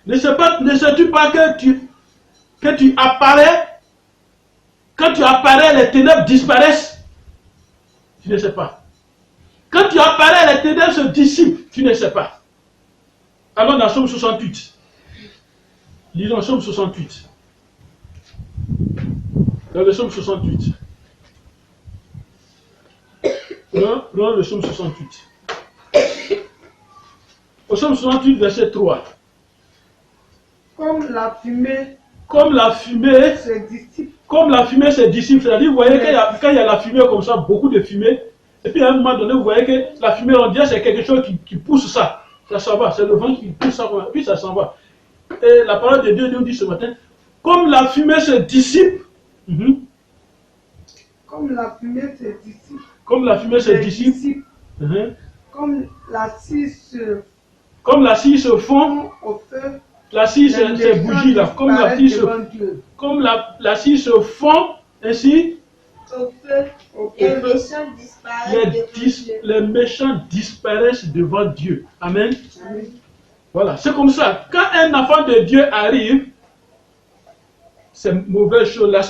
Speaker 2: Ne sais-tu pas que tu apparais? Quand tu apparais, les ténèbres disparaissent. Tu ne sais pas. Quand tu apparais, les ténèbres se dissipent. Tu ne sais pas. Allons dans Somme 68. Lisons Somme 68. Dans le Somme 68. Prenons le Somme 68. Au Somme 68, verset 3.
Speaker 3: Comme la fumée
Speaker 2: se dissipe. Comme la fumée se dissipe. C'est-à-dire, vous voyez, quand il y a la fumée comme ça, beaucoup de fumée, et puis à un moment donné, vous voyez que la fumée, on dirait c'est quelque chose qui pousse ça. Ça s'en va. C'est le vent qui pousse ça, puis ça s'en va. Et la parole de Dieu nous dit ce matin, comme la fumée se dissipe,
Speaker 3: comme la fumée se dissipe,
Speaker 2: comme la fumée se dissipe,
Speaker 3: comme la scie
Speaker 2: se fond
Speaker 3: au feu,
Speaker 2: la scie, c'est bougie là, comme la scie se fond, ainsi,
Speaker 4: au feu, les méchants disparaissent
Speaker 2: les méchants disparaissent devant Dieu. Amen.
Speaker 3: Amen.
Speaker 2: Voilà, c'est comme ça. Quand un enfant de Dieu arrive, ces mauvaises choses-là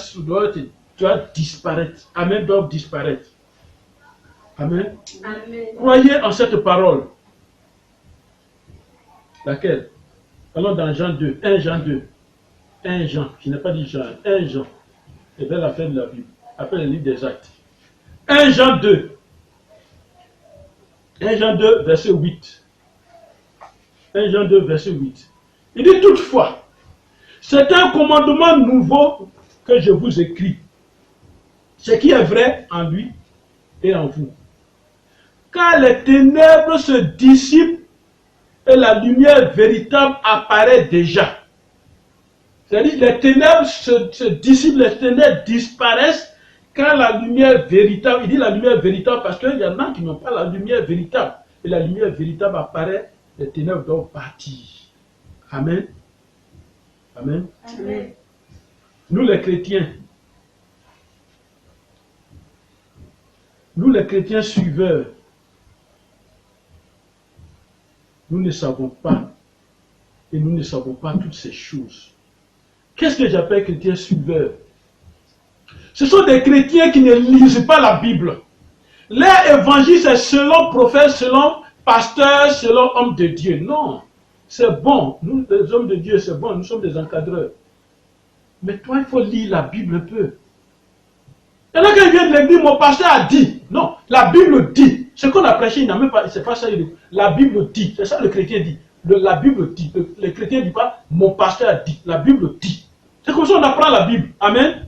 Speaker 2: doivent disparaître. Amen, doivent disparaître. Amen.
Speaker 4: Amen.
Speaker 2: Croyez en cette parole. Laquelle? Allons dans Jean 2, 1 Jean 2. 1 Jean, je n'ai pas dit Jean, 1 Jean. C'est vers la fin de la Bible, après le livre des Actes. 1 Jean 2. 1 Jean 2, verset 8. 1 Jean 2, verset 8. Il dit toutefois, c'est un commandement nouveau que je vous écris. Ce qui est vrai en lui et en vous. Car les ténèbres se dissipent et la lumière véritable apparaît déjà. C'est-à-dire les ténèbres se dissipent, les ténèbres disparaissent quand la lumière véritable, il dit la lumière véritable parce qu'il y en a qui n'ont pas la lumière véritable. Et la lumière véritable apparaît, les ténèbres doivent partir. Amen. Amen.
Speaker 4: Amen.
Speaker 2: Nous les chrétiens suiveurs, nous ne savons pas, et nous ne savons pas toutes ces choses. Qu'est-ce que j'appelle chrétiens suiveurs? Ce sont des chrétiens qui ne lisent pas la Bible. L'évangile, c'est selon prophète, selon pasteur, selon homme de Dieu. Non, c'est bon. Nous, les hommes de Dieu, c'est bon. Nous sommes des encadreurs. Mais toi, il faut lire la Bible un peu. Et là, quand il vient de l'église, mon pasteur a dit. Non, la Bible dit. Ce qu'on a prêché, il n'a même pas. C'est pas ça. La Bible dit. C'est ça le chrétien dit. La Bible dit. Le chrétien ne dit pas, mon pasteur a dit. La Bible dit. C'est comme ça qu'on apprend la Bible. Amen.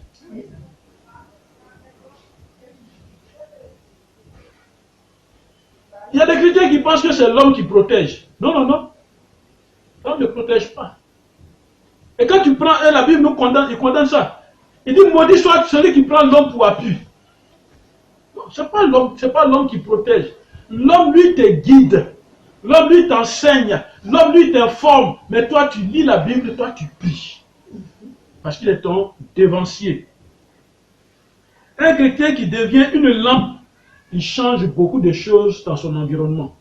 Speaker 2: Il y a des chrétiens qui pensent que c'est l'homme qui protège. Non, non, non. L'homme ne protège pas. Et quand tu prends la Bible, nous condamne, il condamne ça. Il dit, maudit soit celui qui prend l'homme pour appui. Ce n'est pas l'homme qui protège. L'homme, lui, te guide. L'homme, lui, t'enseigne. L'homme, lui, t'informe. Mais toi, tu lis la Bible, toi, tu pries. Parce qu'il est ton dévancier. Un chrétien qui devient une lampe, il change beaucoup de choses dans son environnement.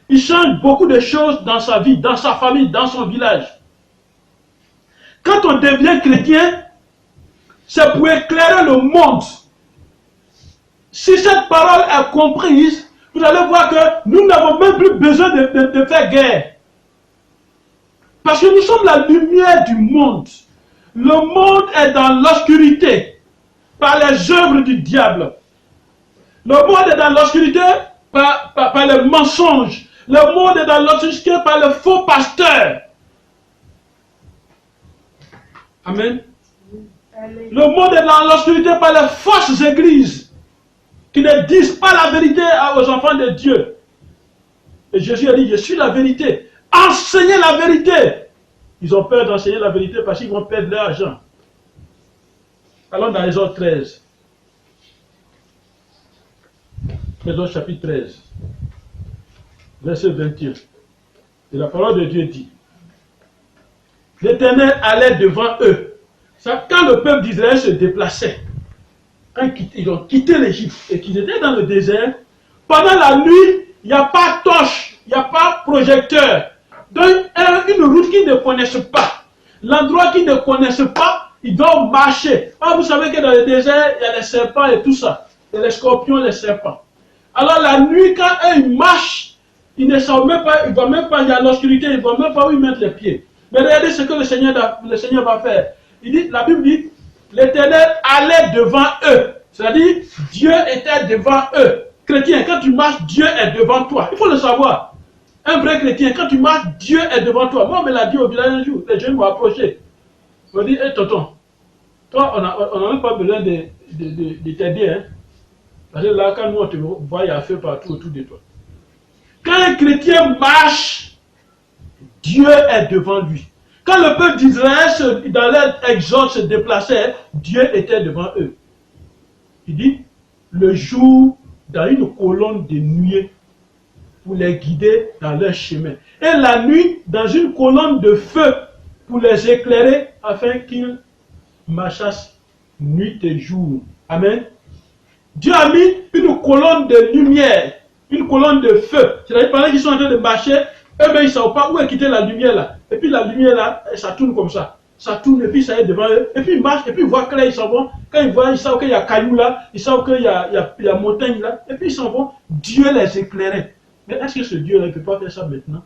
Speaker 2: Il change beaucoup de choses dans sa vie, dans sa famille, dans son village. Quand on devient chrétien, c'est pour éclairer le monde. Si cette parole est comprise, vous allez voir que nous n'avons même plus besoin de faire guerre. Parce que nous sommes la lumière du monde. Le monde est dans l'obscurité par les œuvres du diable. Le monde est dans l'obscurité par les mensonges. Le monde est dans l'obscurité par le faux pasteur. Amen. Le monde est dans l'obscurité par les fausses églises qui ne disent pas la vérité aux enfants de Dieu. Et Jésus a dit, je suis la vérité. Enseignez la vérité. Ils ont peur d'enseigner la vérité parce qu'ils vont perdre leur argent. Allons dans Exode 13. Exode chapitre 13. Verset 21. Et la parole de Dieu dit, l'Éternel allait devant eux. Ça, quand le peuple d'Israël se déplaçait, quand ils ont quitté l'Égypte et qu'ils étaient dans le désert, pendant la nuit, il n'y a pas de torche, il n'y a pas de projecteur. Donc, une route qu'ils ne connaissent pas, l'endroit qu'ils ne connaissent pas, ils doivent marcher. Ah, vous savez que dans le désert, il y a les serpents et tout ça. Il y a les scorpions, les serpents. Alors la nuit, quand eux, ils marchent, ils ne savent même pas, ils ne voient même pas, il y a l'obscurité, ils ne voient même pas où ils mettent les pieds. Mais regardez ce que le Seigneur va faire. Il dit, la Bible dit, l'Éternel allait devant eux. C'est-à-dire, Dieu était devant eux. Chrétien, quand tu marches, Dieu est devant toi. Il faut le savoir. Un vrai chrétien, quand tu marches, Dieu est devant toi. Moi, on me l'a dit au village un jour. Les jeunes m'ont approché. Ils m'ont dit, hé tonton, toi, on n'a même pas besoin de t'aider. Hein? Parce que là, quand nous on te voit, il y a feu partout autour de toi. Quand un chrétien marche, Dieu est devant lui. Quand le peuple d'Israël, dans leur exode, se déplaçait, Dieu était devant eux. Il dit, le jour, dans une colonne de nuée, pour les guider dans leur chemin. Et la nuit, dans une colonne de feu, pour les éclairer, afin qu'ils marchassent nuit et jour. Amen. Dieu a mis une colonne de lumière, une colonne de feu. C'est-à-dire, pendant qu'ils sont en train de marcher, eux-mêmes, ils ne savent pas où est quitter la lumière là. Et puis la lumière là, ça tourne comme ça. Ça tourne et puis ça est devant eux. Et puis ils marchent et puis ils voient clair, ils s'en vont. Quand ils voient, ils savent qu'il y a caillou là, ils savent qu'il y a montagne là. Et puis ils s'en vont. Dieu les éclairait. Mais est-ce que ce Dieu-là ne peut pas faire ça maintenant?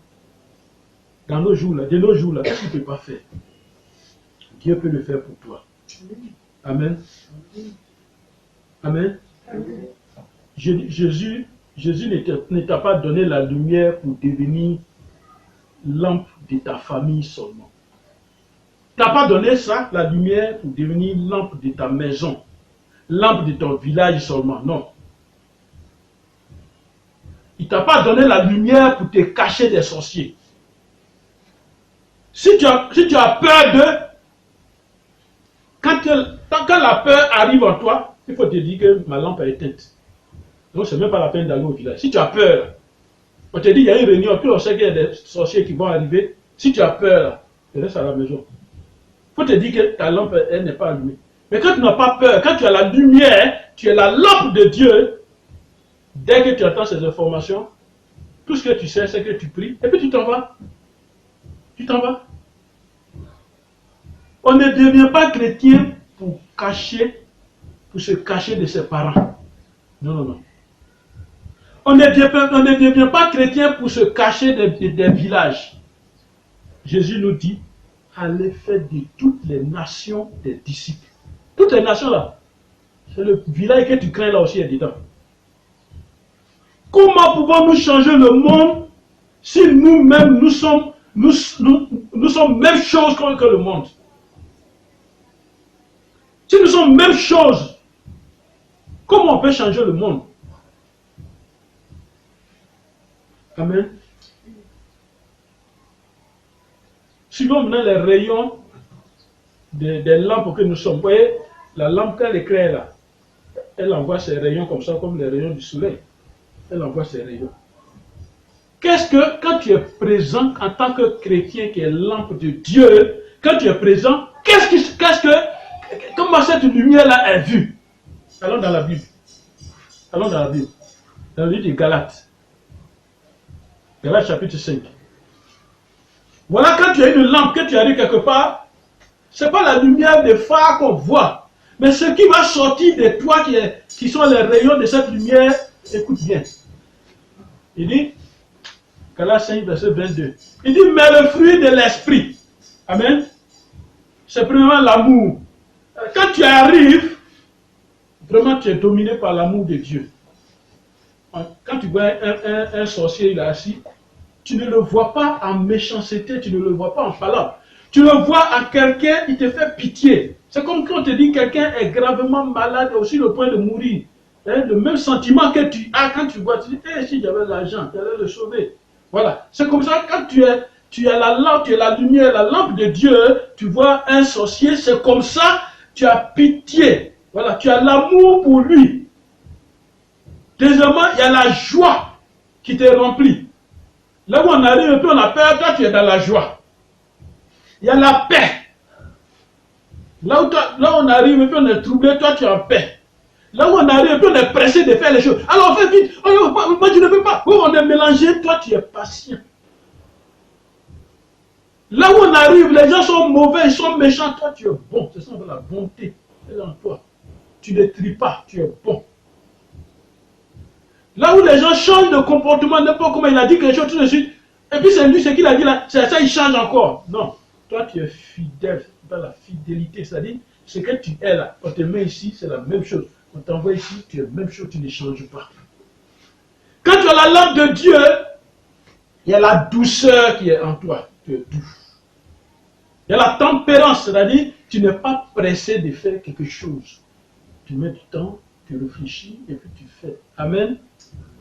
Speaker 2: Dans nos jours là, de nos jours là, qu'est-ce qu'il ne peut pas faire? Dieu peut le faire pour toi. Amen. Amen. Jésus ne t'a pas donné la lumière pour devenir lampe de ta famille seulement. Il ne t'a pas donné ça, la lumière, pour devenir lampe de ta maison, lampe de ton village seulement. Non. Il ne t'a pas donné la lumière pour te cacher des sorciers. Si tu as peur d'eux, quand la peur arrive en toi, il faut te dire que ma lampe est éteinte. Donc, ce n'est même pas la peine d'aller au village. Si tu as peur, on te dit qu'il y a une réunion, puis on sait qu'il y a des sorciers qui vont arriver. Si tu as peur, tu restes à la maison. Il faut te dire que ta lampe, elle n'est pas allumée. Mais quand tu n'as pas peur, quand tu as la lumière, tu es la lampe de Dieu, dès que tu entends ces informations, tout ce que tu sais, c'est que tu pries, et puis tu t'en vas. Tu t'en vas. On ne devient pas chrétien pour se cacher de ses parents. Non, non, non. On ne devient pas chrétien pour se cacher des villages. Jésus nous dit, allez faire de toutes les nations des disciples. Toutes les nations là, c'est le village que tu crains là aussi est dedans. Comment pouvons-nous changer le monde si nous-mêmes nous sommes même chose que le monde? Si nous sommes même chose, comment on peut changer le monde? Amen. Suivons maintenant les rayons des lampes que nous sommes. Vous voyez, la lampe quand elle éclaire là, elle envoie ses rayons comme ça, comme les rayons du soleil. Elle envoie ses rayons. Qu'est-ce que, quand tu es présent en tant que chrétien qui est lampe de Dieu, quand tu es présent, comment cette lumière-là est vue? Allons dans la Bible. Allons dans la Bible. Dans le livre de Galates. Galates chapitre 5. Voilà, quand tu as une lampe, que tu arrives quelque part, ce n'est pas la lumière des phares qu'on voit, mais ce qui va sortir de toi qui sont les rayons de cette lumière, écoute bien. Il dit, Galates 5, verset 22. Il dit, mais le fruit de l'esprit, amen, c'est premièrement l'amour. Quand tu arrives, vraiment tu es dominé par l'amour de Dieu. Quand tu vois un sorcier, il est assis, tu ne le vois pas en méchanceté, tu ne le vois pas en parlant. Tu le vois à quelqu'un, il te fait pitié. C'est comme quand on te dit que quelqu'un est gravement malade et aussi le point de mourir. Le même sentiment que tu as quand tu vois, tu dis, si j'avais l'argent, j'allais le sauver. Voilà. C'est comme ça, quand tu es la lampe, tu es la lumière, la lampe de Dieu, tu vois un sorcier, c'est comme ça, tu as pitié. Voilà, tu as l'amour pour lui. Deuxièmement, il y a la joie qui te remplit. Là où on arrive un peu, on a peur, toi tu es dans la joie. Il y a la paix. Là où on arrive un peu, on est troublé, toi tu es en paix. Là où on arrive un peu, on est pressé de faire les choses. Alors on fait vite, moi je ne peux pas. Où on est mélangé, toi tu es patient. Là où on arrive, les gens sont mauvais, ils sont méchants, toi tu es bon. C'est ça la bonté. Elle est en toi. Tu ne tries pas, tu es bon. Là où les gens changent de comportement, n'importe comment il a dit quelque chose tout de suite, et puis c'est lui ce qu'il a dit là, c'est ça il change encore. Non, toi tu es fidèle, dans la fidélité, c'est-à-dire ce que tu es là, on te met ici, c'est la même chose. On t'envoie ici, tu es la même chose, tu ne changes pas. Quand tu as la lampe de Dieu, il y a la douceur qui est en toi, tu es doux. Il y a la tempérance, c'est-à-dire tu n'es pas pressé de faire quelque chose. Tu mets du temps, tu réfléchis et puis tu fais. Amen.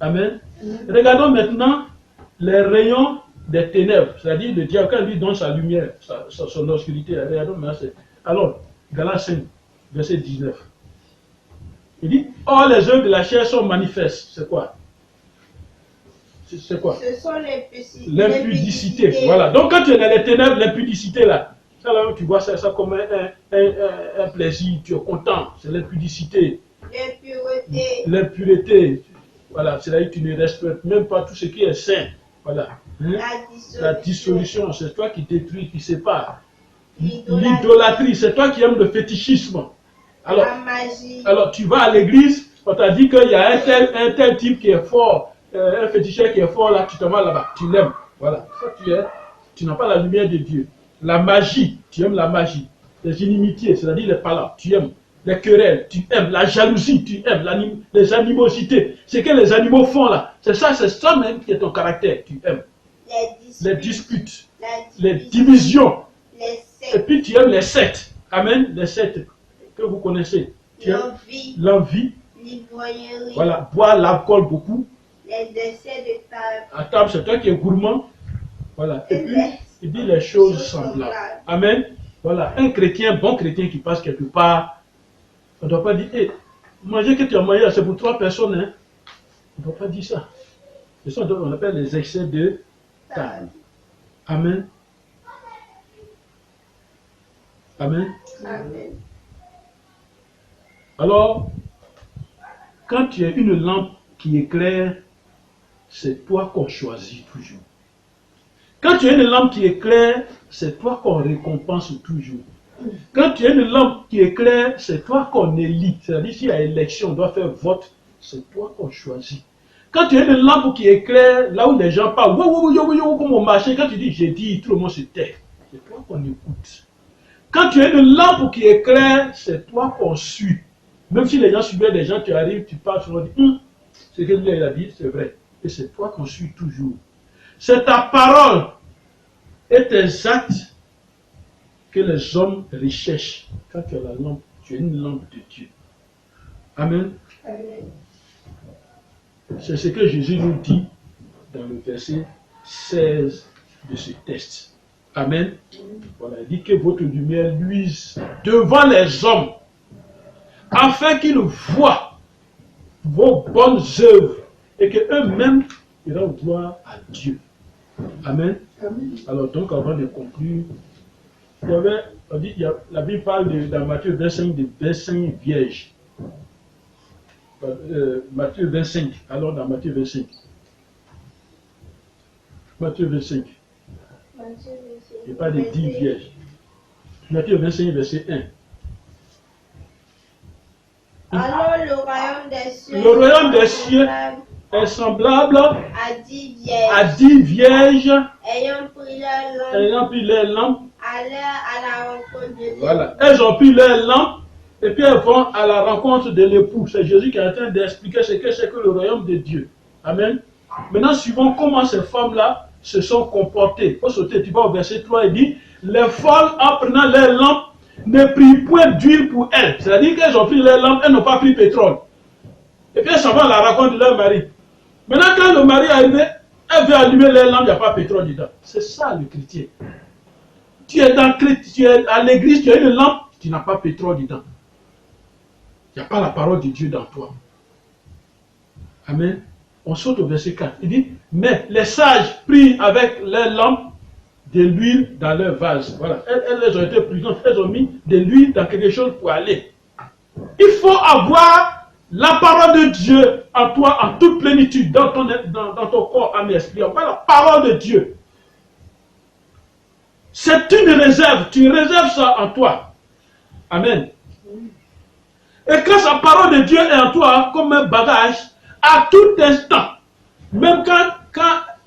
Speaker 2: Amen. Regardons maintenant les rayons des ténèbres, c'est-à-dire le diable, quand lui donne sa lumière, son obscurité. Regardons maintenant. Alors, Galates 5, verset 19. Il dit, or les œuvres de la chair sont manifestes. C'est quoi? C'est quoi?
Speaker 4: Ce sont
Speaker 2: l'impudicité. Voilà. Donc quand tu es dans les ténèbres, l'impudicité là, ça là tu vois ça comme un plaisir, tu es content, c'est l'impudicité. L'impureté. Voilà, c'est-à-dire que tu ne respectes même pas tout ce qui est saint. Voilà. La dissolution, c'est toi qui détruis, qui sépare. L'idolâtrie, c'est toi qui aimes le fétichisme. Alors,
Speaker 4: la magie.
Speaker 2: Alors tu vas à l'église, on t'a dit qu'il y a un tel type qui est fort, un féticheur qui est fort là, tu te vas là-bas, tu l'aimes. Voilà, ça tu n'as pas la lumière de Dieu. La magie, tu aimes la magie. Les inimitiés, c'est-à-dire les palabres, tu aimes. Les querelles, tu aimes. La jalousie, tu aimes. Les animosités, ce que les animaux font là, c'est ça même qui est ton caractère, tu aimes. Les disputes, les divisions. Et puis tu aimes les sectes. Amen, les sectes que vous connaissez. Tu aimes l'envie. Voilà, boire l'alcool beaucoup.
Speaker 4: Les essais de table.
Speaker 2: À table, c'est toi qui es gourmand. Voilà. Et puis, il dit les choses semblables. Amen. Voilà. Un chrétien, bon chrétien qui passe quelque part, on ne doit pas dire, hey, manger que tu as mangé, c'est pour 3 personnes. Hein. On ne doit pas dire ça. C'est ça qu'on appelle les excès de table. Amen. Amen.
Speaker 4: Amen.
Speaker 2: Alors, quand tu as une lampe qui éclaire, c'est toi qu'on choisit toujours. Quand tu as une lampe qui éclaire, c'est toi qu'on récompense toujours. Quand tu as une lampe qui éclaire, c'est toi qu'on élit. C'est-à-dire s'il y a élection, on doit faire vote. c'est toi qu'on choisit. Quand tu as une lampe qui éclaire là où les gens parlent, comme au marché, quand tu dis j'ai dit, tout le monde se tait. C'est toi qu'on écoute. Quand tu as une lampe qui éclaire, c'est toi qu'on suit. Même si les gens suivaient des gens, tu arrives, tu parles, tu leur dis, ce que lui a dit, c'est vrai. Et c'est toi qu'on suit toujours. C'est ta parole et tes actes que les hommes recherchent. Quand tu as la lampe, tu es une lampe de Dieu. Amen.
Speaker 4: Amen.
Speaker 2: C'est ce que Jésus nous dit dans le verset 16 de ce texte. Amen. Voilà, il dit que votre lumière luise devant les hommes, afin qu'ils voient vos bonnes œuvres et qu'eux-mêmes rendent gloire à Dieu. Amen.
Speaker 3: Amen.
Speaker 2: Alors donc, avant de conclure, la Bible parle dans Matthieu 25 de 25 vierges. Matthieu 25, alors dans Matthieu 25. Matthieu 25. Il parle de 10 vierges. Matthieu 25, verset 1.
Speaker 4: Alors le royaume des cieux,
Speaker 2: est semblable
Speaker 4: à 10 vierges,
Speaker 2: à 10 vierges
Speaker 4: ayant pris
Speaker 2: leurs lampes,
Speaker 4: allaient à la rencontre de Dieu.
Speaker 2: Voilà, elles ont pris leurs lampes et puis elles vont à la rencontre de l'époux. C'est Jésus qui est en train d'expliquer ce que c'est que le royaume de Dieu. Amen. Maintenant, suivons comment ces femmes-là se sont comportées. Faut sauter, tu vas au verset 3, il dit, les folles en prenant leurs lampes ne prirent point d'huile pour elles. C'est-à-dire qu'elles ont pris leurs lampes, elles n'ont pas pris pétrole. Et puis elles s'en vont à la rencontre de leur mari. Maintenant, quand le mari est arrivé, elle veut allumer leurs lampes, il n'y a pas pétrole dedans. C'est ça le chrétien. Tu es à l'église, tu as une lampe, tu n'as pas pétrole dedans. Il n'y a pas la parole de Dieu dans toi. Amen. On saute au verset 4. Il dit, mais les sages prirent avec leurs lampes de l'huile dans leur vase. Voilà. Elles ont été prudentes. Elles ont mis de l'huile dans quelque chose pour aller. Il faut avoir la parole de Dieu en toi, en toute plénitude, dans ton corps, âme et esprit. Avoir la parole de Dieu. C'est une réserve. Tu réserves ça en toi. Amen. Et quand sa parole de Dieu est en toi comme un bagage, à tout instant, même quand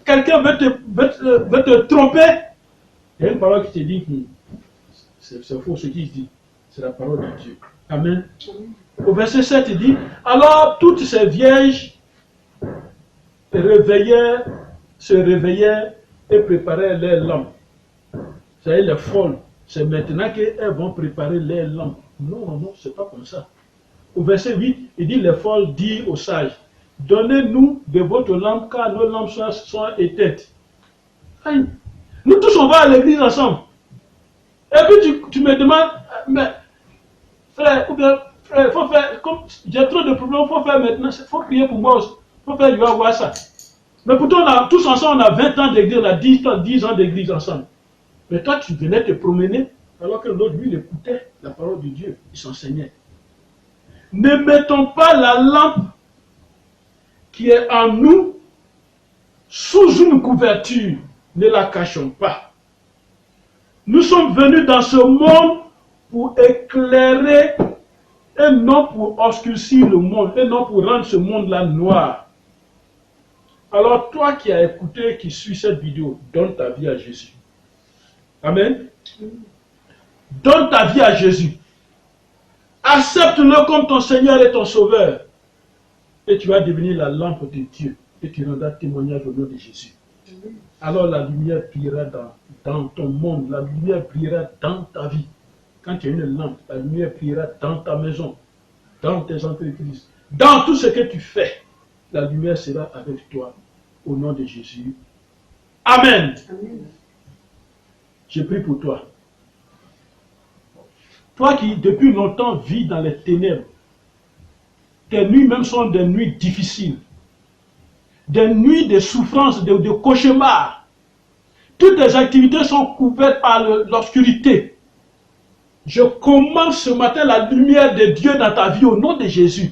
Speaker 2: quelqu'un veut te tromper, il y a une parole qui te dit c'est faux ce qu'il dit. C'est la parole de Dieu. Amen. Au verset 7, il dit, alors toutes ces vierges se réveillaient et préparaient leurs lampes. C'est les folles. C'est maintenant qu'elles vont préparer leurs lampes. Non, c'est pas comme ça. Au verset 8, il dit, les folles dirent aux sages, donnez-nous de votre lampe car nos lampes sont éteintes. Aïe. Nous tous on va à l'église ensemble. Et puis tu me demandes, mais frère, frère, faut faire, comme j'ai trop de problèmes, il faut faire maintenant, il faut prier pour moi aussi. Il faut faire, il va voir ça. Mais pourtant, tous ensemble, on a 20 ans d'église, on a 10 ans d'église ensemble. Mais toi, tu venais te promener, alors que l'autre, lui, il écoutait la parole de Dieu, il s'enseignait. Ne mettons pas la lampe qui est en nous sous une couverture. Ne la cachons pas. Nous sommes venus dans ce monde pour éclairer et non pour obscurcir le monde, et non pour rendre ce monde-là noir. Alors toi qui as écouté, qui suis cette vidéo, donne ta vie à Jésus. Amen. Donne ta vie à Jésus. Accepte-le comme ton Seigneur et ton Sauveur. Et tu vas devenir la lampe de Dieu. Et tu rendras témoignage au nom de Jésus. Alors la lumière brillera dans ton monde. La lumière brillera dans ta vie. Quand tu as une lampe, la lumière brillera dans ta maison, dans tes entreprises, dans tout ce que tu fais. La lumière sera avec toi. Au nom de Jésus. Amen.
Speaker 3: Amen.
Speaker 2: Je prie pour toi. Toi qui depuis longtemps vis dans les ténèbres, tes nuits même sont des nuits difficiles, des nuits de souffrance, de cauchemars. Toutes tes activités sont couvertes par l'obscurité. Je commande ce matin la lumière de Dieu dans ta vie au nom de Jésus.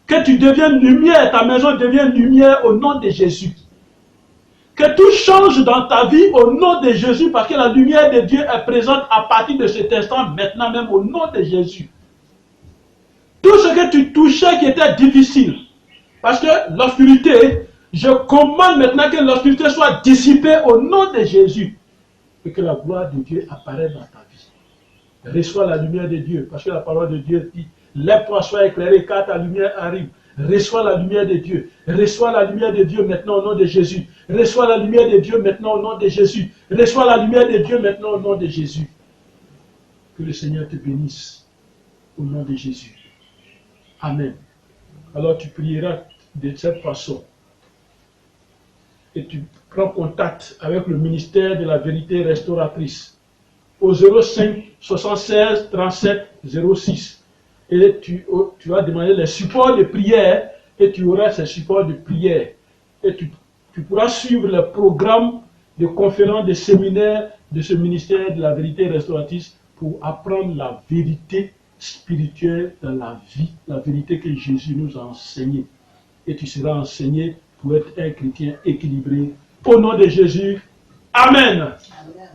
Speaker 2: Que tu deviennes lumière, ta maison devienne lumière au nom de Jésus. Que tout change dans ta vie au nom de Jésus parce que la lumière de Dieu est présente à partir de cet instant, maintenant même au nom de Jésus. Tout ce que tu touchais qui était difficile, parce que l'obscurité, je commande maintenant que l'obscurité soit dissipée au nom de Jésus et que la gloire de Dieu apparaisse dans ta vie. Reçois la lumière de Dieu, parce que la parole de Dieu dit, lève-toi, sois éclairé, car ta lumière arrive. Reçois la lumière de Dieu. Reçois la lumière de Dieu maintenant au nom de Jésus. Reçois la lumière de Dieu maintenant au nom de Jésus. Reçois la lumière de Dieu maintenant au nom de Jésus. Que le Seigneur te bénisse au nom de Jésus. Amen. Alors tu prieras de cette façon. Et tu prends contact avec le ministère de la vérité restauratrice au 05 76 37 06. Et tu vas demander les supports de prière et tu auras ces supports de prière. Et tu pourras suivre le programme de conférences, de séminaires de ce ministère de la vérité restauratrice pour apprendre la vérité spirituelle dans la vie, la vérité que Jésus nous a enseignée. Et tu seras enseigné pour être un chrétien équilibré. Au nom de Jésus, Amen. Amen.